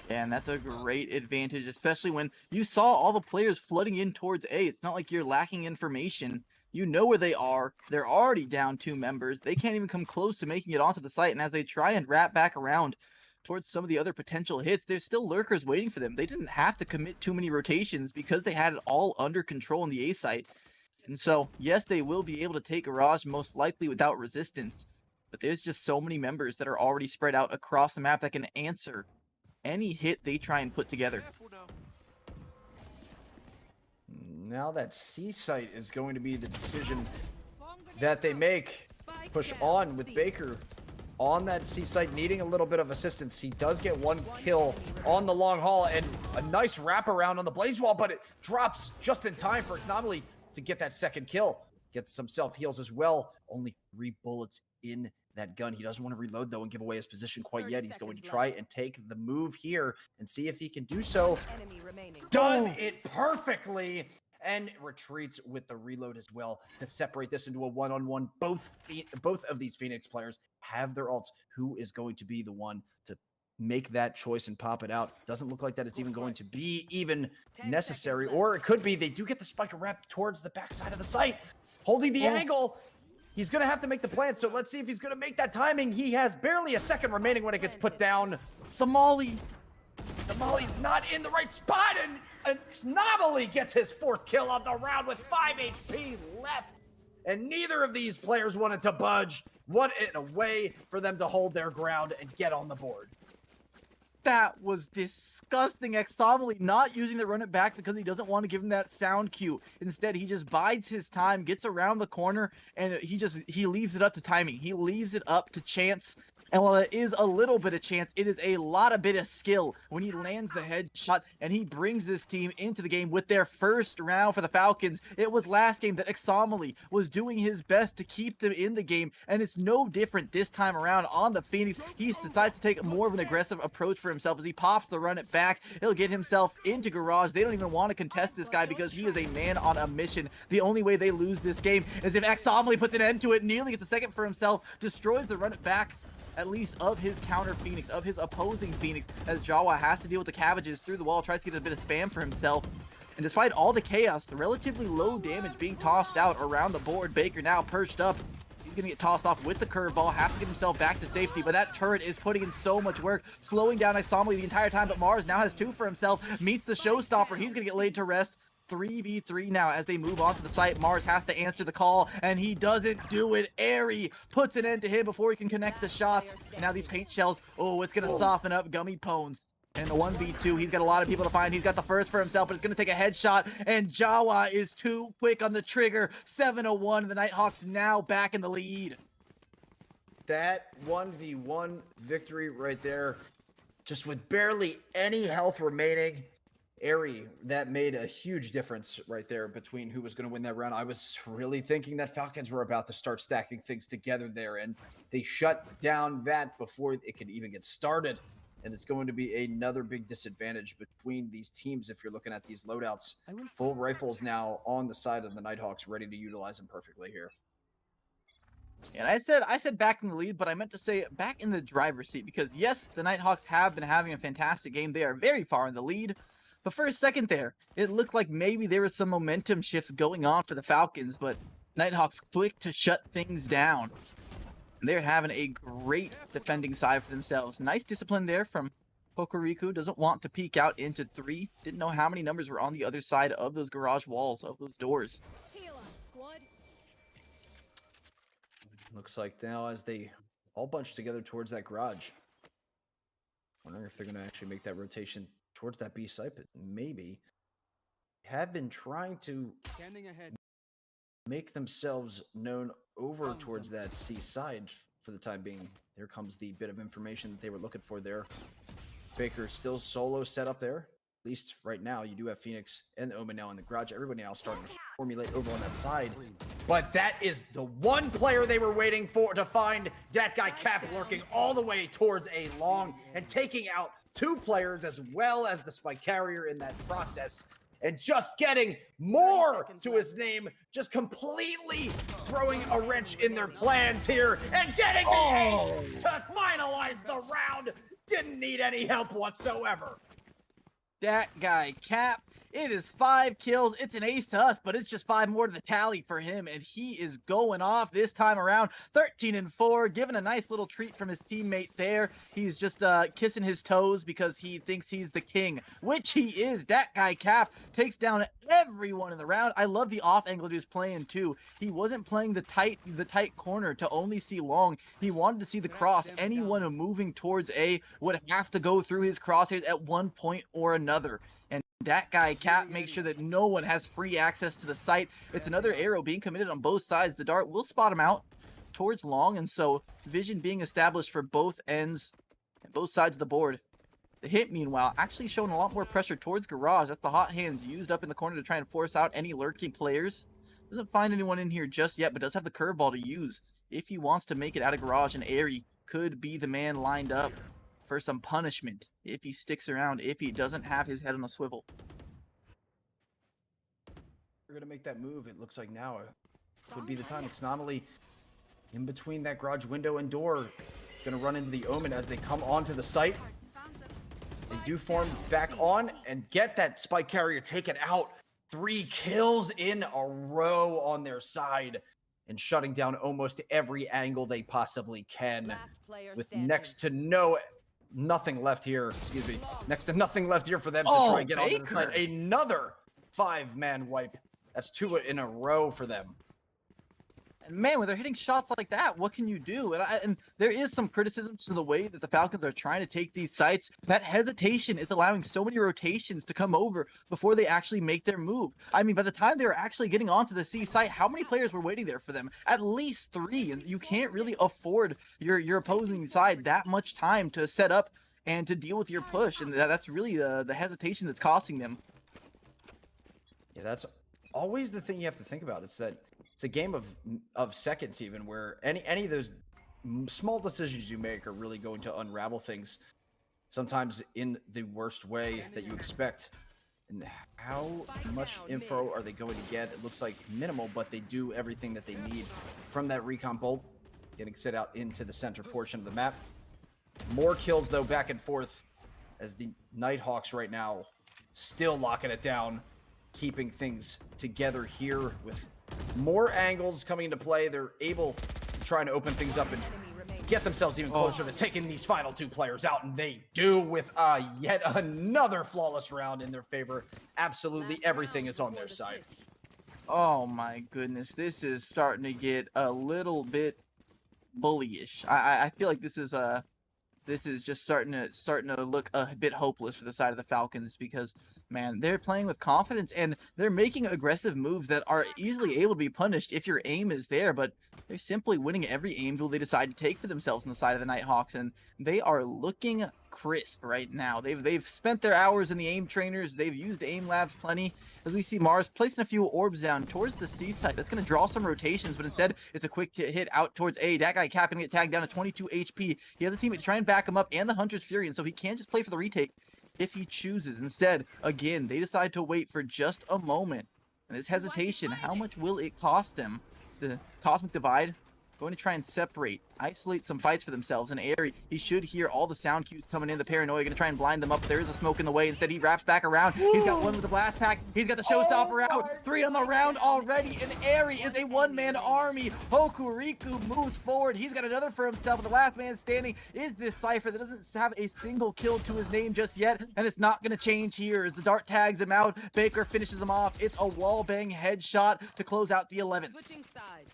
A: And that's a great advantage, especially when you saw all the players flooding in towards A. It's not like you're lacking information. You know where they are. They're already down 2 members. They can't even come close to making it onto the site. And as they try and wrap back around towards some of the other potential hits, there's still lurkers waiting for them. They didn't have to commit too many rotations because they had it all under control in the A site. And so, yes, they will be able to take Garage most likely without resistance, but there's just so many members that are already spread out across the map that can answer any hit they try and put together.
B: Now that C site is going to be the decision that they make. Push on with Baker on that C site, needing a little bit of assistance. He does get 1 kill on the long haul and a nice wraparound on the blaze wall, but it drops just in time for Xnomily to get that second kill. Gets some self-heals as well. Only 3 bullets in that gun. He doesn't want to reload, though, and give away his position quite yet. He's going to try and take the move here and see if he can do so. Does it perfectly, and retreats with the reload as well to separate this into a one-on-one. Both of these Phoenix players have their ults. Who is going to be the one to make that choice and pop it out? Doesn't look like that it's even going to be even necessary, or it could be. They do get the spike rep towards the backside of the site, holding the angle. He's going to have to make the plan, so let's see if he's going to make that timing. He has barely a second remaining when it gets put down.
A: The Molly.
B: The Molly's not in the right spot, and Xnomily gets his 4th kill of the round with 5 HP left. And neither of these players wanted to budge. Wanted a way for them to hold their ground and get on the board.
A: That was disgusting. Xnomily not using the run it back because he doesn't want to give him that sound cue. Instead, he just bides his time, gets around the corner, and he leaves it up to timing. He leaves it up to chance. And while it is a little bit of chance, it is a lot of bit of skill when he lands the headshot and he brings this team into the game with their first round for the Falcons. It was last game that Xnomily was doing his best to keep them in the game, and it's no different this time around on the Phoenix. He decides to take more of an aggressive approach for himself as he pops the run it back. He'll get himself into Garage. They don't even want to contest this guy because he is a man on a mission. The only way they lose this game is if Xnomily puts an end to it, nearly gets a second for himself, destroys the run it back, at least of his counter Phoenix, of his opposing Phoenix, as Jawa has to deal with the cabbages through the wall, tries to get a bit of spam for himself. And despite all the chaos, the relatively low damage being tossed out around the board, Baker now perched up He's going to get tossed off with the curveball, has to get himself back to safety, but that turret is putting in so much work, slowing down Isomali the entire time, but Mars now has 2 for himself, meets the showstopper. He's going to get laid to rest. 3v3 now as they move on to the site. Mars has to answer the call, and he doesn't do it. Airy puts an end to him before he can connect the shots. Now these paint shells, oh, it's going to soften up Gummy Pones. And the 1v2, he's got a lot of people to find. He's got the first for himself, but it's going to take a headshot, and Jawa is too quick on the trigger. 7-1, the Nighthawks now back in the lead.
B: That 1v1 victory right there, just with barely any health remaining. Airy, that made a huge difference right there between who was going to win that round. I was really thinking that Falcons were about to start stacking things together there, and they shut down that before it could even get started. And it's going to be another big disadvantage between these teams if you're looking at these loadouts. Full rifles now on the side of the Nighthawks, ready to utilize them perfectly here.
A: And I said back in the lead, but I meant to say back in the driver's seat, because yes, the Nighthawks have been having a fantastic game. They are very far in the lead. But for a second there, it looked like maybe there was some momentum shifts going on for the Falcons, but Nighthawks quick to shut things down. And they're having a great defending side for themselves. Nice discipline there from Kokoriku. Doesn't want to peek out into 3. Didn't know how many numbers were on the other side of those garage walls, of those doors.
B: Looks like now as they all bunch together towards that garage. Wondering if they're going to actually make that rotation towards that B site, but maybe have been trying to make themselves known over towards that C side for the time being. There comes the bit of information that they were looking for there. Baker still solo set up there. At least right now, you do have Phoenix and the Omen now in the garage. Everybody now starting to formulate over on that side. But that is the one player they were waiting for to find. That guy Cap lurking all the way towards a long and taking out 2 players as well as the spike carrier in that process. And just getting more to his name, just completely throwing a wrench in their plans here and getting the ace to finalize the round. Didn't need any help whatsoever.
A: That guy Cap, it is 5 kills. It's an ace to us, but it's just 5 more to the tally for him, and he is going off this time around. 13-4, given a nice little treat from his teammate there. He's just kissing his toes because he thinks he's the king, which he is. That guy Cap takes down everyone in the round. I love the off angle he was playing too. He wasn't playing the tight corner to only see long. He wanted to see the cross. Anyone moving towards A would have to go through his crosshairs at one point or another. And that guy Cap makes sure that no one has free access to the site. It's another arrow being committed on both sides. The dart will spot him out towards long, and so vision being established for both ends and both sides of the board. The hit, meanwhile, actually showing a lot more pressure towards garage. That's the hot hands used up in the corner to try and force out any lurking players. Doesn't find anyone in here just yet, but does have the curveball to use if he wants to make it out of garage, and Airy could be the man lined up for some punishment if he sticks around, if he doesn't have his head on a swivel.
B: We're gonna make that move. It looks like now could be the time. It's anomaly in between that garage window and door. It's gonna run into the Omen as they come onto the site. They do form back on and get that spike carrier taken out. 3 kills in a row on their side and shutting down almost every angle they possibly can with next to nothing left here. Excuse me. Next to nothing left here for them to try and get on the side. Another 5-man wipe. That's 2 in a row for them.
A: And man, when they're hitting shots like that, what can you do? And there is some criticism to the way that the Falcons are trying to take these sites. That hesitation is allowing so many rotations to come over before they actually make their move. I mean, by the time they were actually getting onto the C site, how many players were waiting there for them? At least 3, and you can't really afford your opposing side that much time to set up and to deal with your push, and that's really the hesitation that's costing them.
B: Yeah, that's always the thing you have to think about. It's that it's a game of seconds, even where any of those small decisions you make are really going to unravel things, sometimes in the worst way that you expect. And how much info are they going to get? It looks like minimal, but they do everything that they need from that recon bolt, getting set out into the center portion of the map. More kills, though, back and forth as the Nighthawks right now still locking it down, keeping things together here with more angles coming into play. They're able trying to open things up and get themselves even closer to taking these final 2 players out, and they do with yet another flawless round in their favor. Absolutely everything is on their side.
A: Oh my goodness, this is starting to get a little bit bullyish. I feel like this is just starting to look a bit hopeless for the side of the Falcons because, man, they're playing with confidence and they're making aggressive moves that are easily able to be punished if your aim is there, but they're simply winning every aim duel they decide to take for themselves on the side of the Nighthawks, and they are looking crisp right now. They've spent their hours in the aim trainers, they've used aim labs plenty. As we see Mars placing a few orbs down towards the C site. That's going to draw some rotations, but instead it's a quick hit out towards A. That guy Cap going to get tagged down to 22 HP. He has a teammate to try and back him up and the Hunter's Fury, and so he can just play for the retake if he chooses. Instead, again, they decide to wait for just a moment. And this hesitation, how much will it cost them? The Cosmic Divide going to try and separate, isolate some fights for themselves. And Airy, he should hear all the sound cues coming in. The Paranoia going to try and blind them up. There is a smoke in the way. Instead, he wraps back around. He's got one with the blast pack. He's got the showstopper out. 3 on the round already. And Airy is a one-man army. Hokuriku moves forward. He's got another for himself. And the last man standing is this Cypher that doesn't have a single kill to his name just yet. And it's not going to change here as the dart tags him out. Baker finishes him off. It's a wallbang headshot to close out the 11th.
N: Switching sides.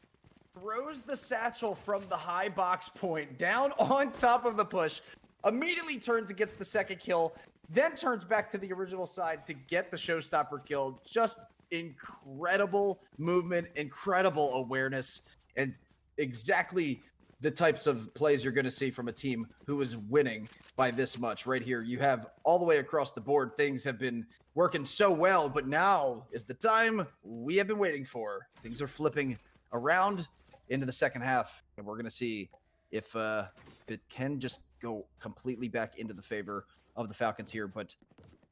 B: Throws the satchel from the high box point down on top of the push, immediately turns and gets the second kill, then turns back to the original side to get the showstopper kill. Just incredible movement, incredible awareness, and exactly the types of plays you're going to see from a team who is winning by this much. Right here, you have all the way across the board, things have been working so well, but now is the time we have been waiting for. Things are flipping around into the second half, and we're going to see if it can just go completely back into the favor of the Falcons here, but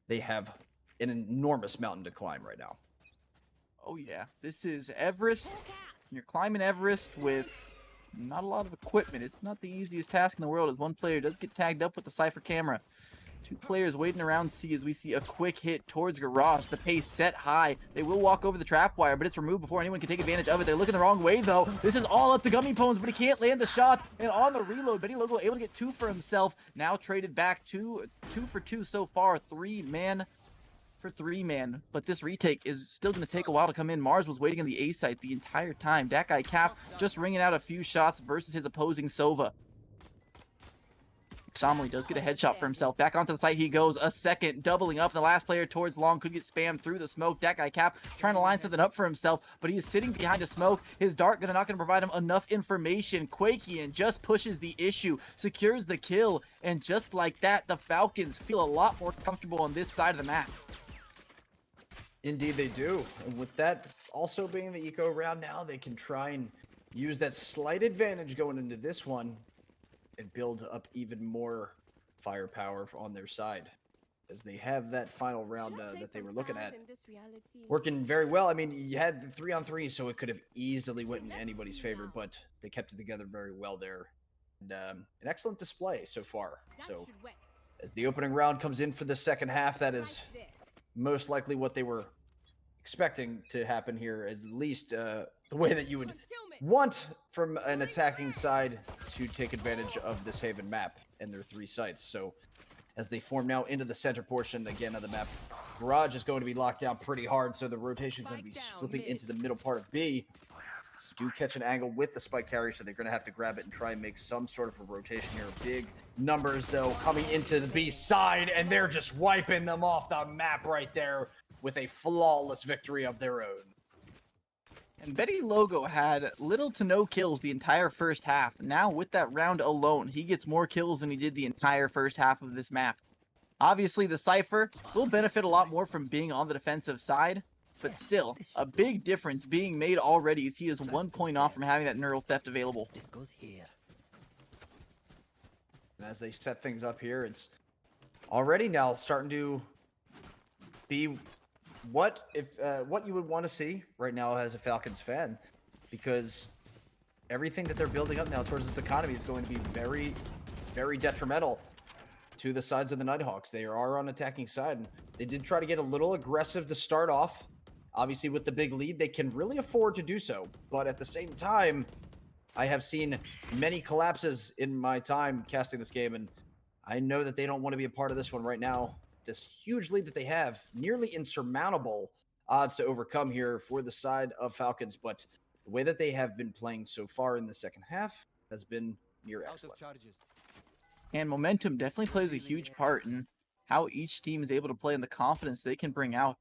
B: they have an enormous mountain to climb right now.
A: Oh yeah, this is Everest. You're climbing Everest with not a lot of equipment. It's not the easiest task in the world as one player does get tagged up with the Cypher camera. 2 players waiting around C as we see a quick hit towards Garage. The pace set high. They will walk over the trap wire, but it's removed before anyone can take advantage of it. They're looking the wrong way, though. This is all up to Gummy Pones, but he can't land the shot. And on the reload, Benny Logo able to get 2 for himself. Now traded back 2 for 2 so far. 3-man for 3-man. But this retake is still going to take a while to come in. Mars was waiting on the A site the entire time. That guy Cap just ringing out a few shots versus his opposing Sova. Somali does get a headshot for himself. Back onto the site he goes. A second, doubling up. The last player towards long could get spammed through the smoke. That guy Cap trying to line something up for himself, but he is sitting behind a smoke. His dart not going to provide him enough information. Quakian just pushes the issue, secures the kill, and just like that, the Falcons feel a lot more comfortable on this side of the map.
B: Indeed they do. And with that also being the eco round now, they can try and use that slight advantage going into this one and build up even more firepower on their side, as they have that final round that they were looking at working very well. I mean, you had the 3-on-3, so it could have easily went in anybody's favor, but they kept it together very well there. And an excellent display so far. So as the opening round comes in for the second half, that is most likely what they were expecting to happen here, at least the way that you would want from an attacking side to take advantage of this Haven map and their 3 sites. So as they form now into the center portion again of the map, Garage is going to be locked down pretty hard, so the rotation is going to be flipping into the middle part of B. Do catch an angle with the spike carrier, so they're going to have to grab it and try and make some sort of a rotation here. Big numbers, though, coming into the B side, and they're just wiping them off the map right there with a flawless victory of their own.
A: And Betty Logo had little to no kills the entire first half. Now, with that round alone, he gets more kills than he did the entire first half of this map. Obviously, the Cypher will benefit a lot more from being on the defensive side, but still, a big difference being made already as he is 1 point off from having that neural theft available.
J: This goes here.
B: And as they set things up here, it's already now starting to be what you would want to see right now as a Falcons fan, because everything that they're building up now towards this economy is going to be very, very detrimental to the sides of the Nighthawks. They are on attacking side. They did try to get a little aggressive to start off. Obviously, with the big lead, they can really afford to do so. But at the same time, I have seen many collapses in my time casting this game, and I know that they don't want to be a part of this one right now. This huge lead that they have, nearly insurmountable odds to overcome here for the side of Falcons, but the way that they have been playing so far in the second half has been near excellent.
A: And momentum definitely plays a huge part in how each team is able to play and the confidence they can bring out.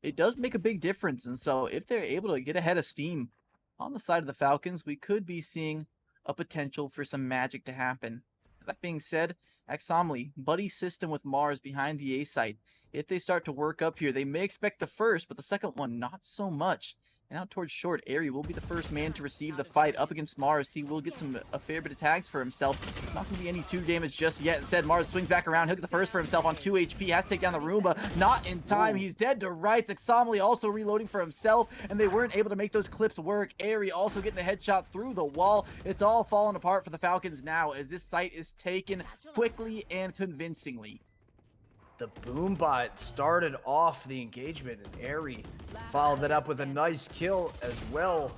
A: It does make a big difference, and so if they're able to get ahead of steam on the side of the Falcons, we could be seeing a potential for some magic to happen. That being said, Axomly, buddy system with Mars behind the A site. If they start to work up here, they may expect the first, but the second one, not so much. And out towards short, Airy will be the first man to receive the fight up against Mars. He will get a fair bit of tags for himself. Not going to be any 2 damage just yet. Instead, Mars swings back around. He'll get the first for himself on 2 HP. Has to take down the Roomba. Not in time. He's dead to rights. Axomly also reloading for himself, and they weren't able to make those clips work. Airy also getting the headshot through the wall. It's all falling apart for the Falcons now as this site is taken quickly and convincingly.
B: The Boombot started off the engagement, and Airy followed that up with a nice kill as well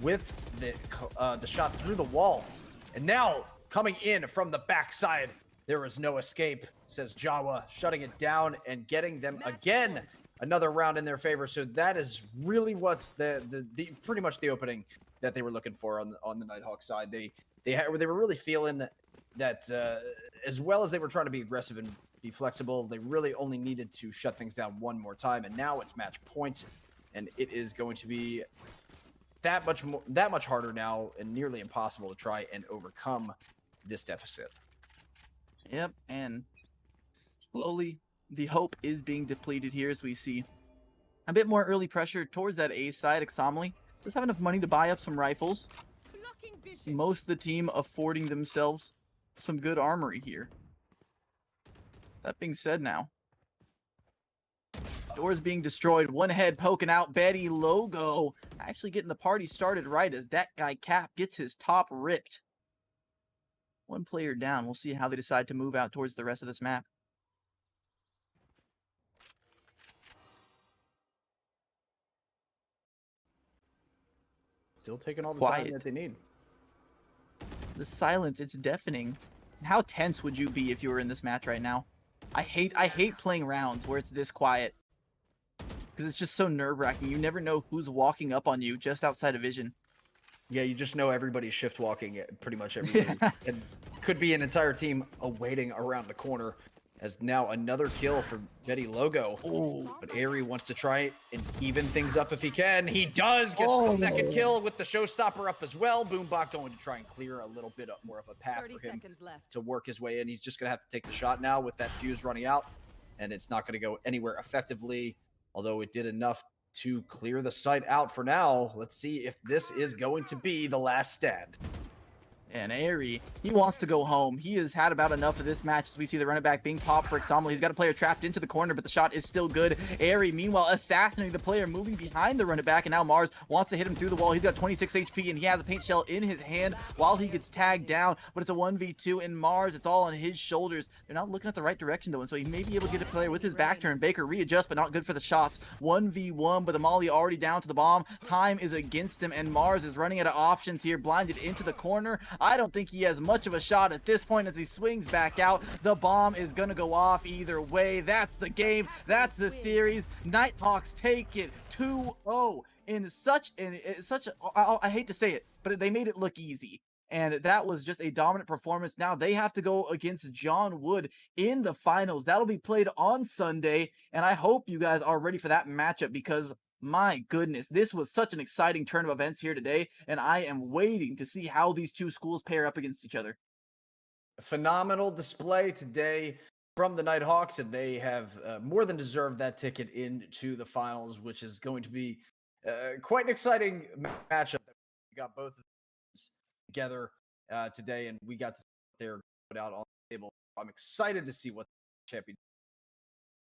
B: with the shot through the wall. And now, coming in from the backside, there is no escape, says Jawa, shutting it down and getting them again another round in their favor. So that is really what's the pretty much the opening that they were looking for on the Nighthawk side. They were really feeling that as well as they were trying to be aggressive and be flexible, they really only needed to shut things down one more time, and now it's match point, and it is going to be that much harder now and nearly impossible to try and overcome this deficit.
A: Yep, and slowly the hope is being depleted here as we see a bit more early pressure towards that A side. Axomly does have enough money to buy up some rifles. Most of the team affording themselves some good armory here. That being said now, doors being destroyed, one head poking out, Betty Logo actually getting the party started right as that guy Cap gets his top ripped. One player down. We'll see how they decide to move out towards the rest of this map.
B: Still taking all the
A: Quiet.
B: time that they need.
A: The silence, it's deafening. How tense would you be if you were in this match right now? I hate playing rounds where it's this quiet. Because it's just so nerve-wracking. You never know who's walking up on you just outside of vision.
B: Yeah, you just know everybody's shift walking at pretty much everybody. Yeah. And could be an entire team awaiting around the corner. As now another kill for Betty Logo.
A: Oh.
B: But Airy wants to try and even things up if he can. He does, gets the second kill with the showstopper up as well. Boombot going to try and clear a little bit more of a path for him to work his way in. He's just going to have to take the shot now with that fuse running out. And it's not going to go anywhere effectively, although it did enough to clear the site out for now. Let's see if this is going to be the last stand.
A: And Airy, he wants to go home. He has had about enough of this match as we see the running back being popped for Axomly. He's got a player trapped into the corner, but the shot is still good. Airy, meanwhile, assassinating the player, moving behind the running back, and now Mars wants to hit him through the wall. He's got 26 HP, and he has a paint shell in his hand while he gets tagged down, but it's a 1v2, and Mars, it's all on his shoulders. They're not looking at the right direction, though, and so he may be able to get a player with his back turn. Baker readjust, but not good for the shots. 1v1, but the Molly already down to the bomb. Time is against him, and Mars is running out of options here, blinded into the corner. I don't think he has much of a shot at this point as he swings back out. The bomb is going to go off either way. That's the game. That's the series. Nighthawks take it 2-0 in such I hate to say it, but they made it look easy. And that was just a dominant performance. Now they have to go against John Wood in the finals. That'll be played on Sunday. And I hope you guys are ready for that matchup because my goodness, this was such an exciting turn of events here today, and I am waiting to see how these two schools pair up against each other.
B: A phenomenal display today from the Nighthawks, and they have more than deserved that ticket into the finals, which is going to be quite an exciting matchup. We got both of them together today, and we got to put out on the table. I'm excited to see what the champion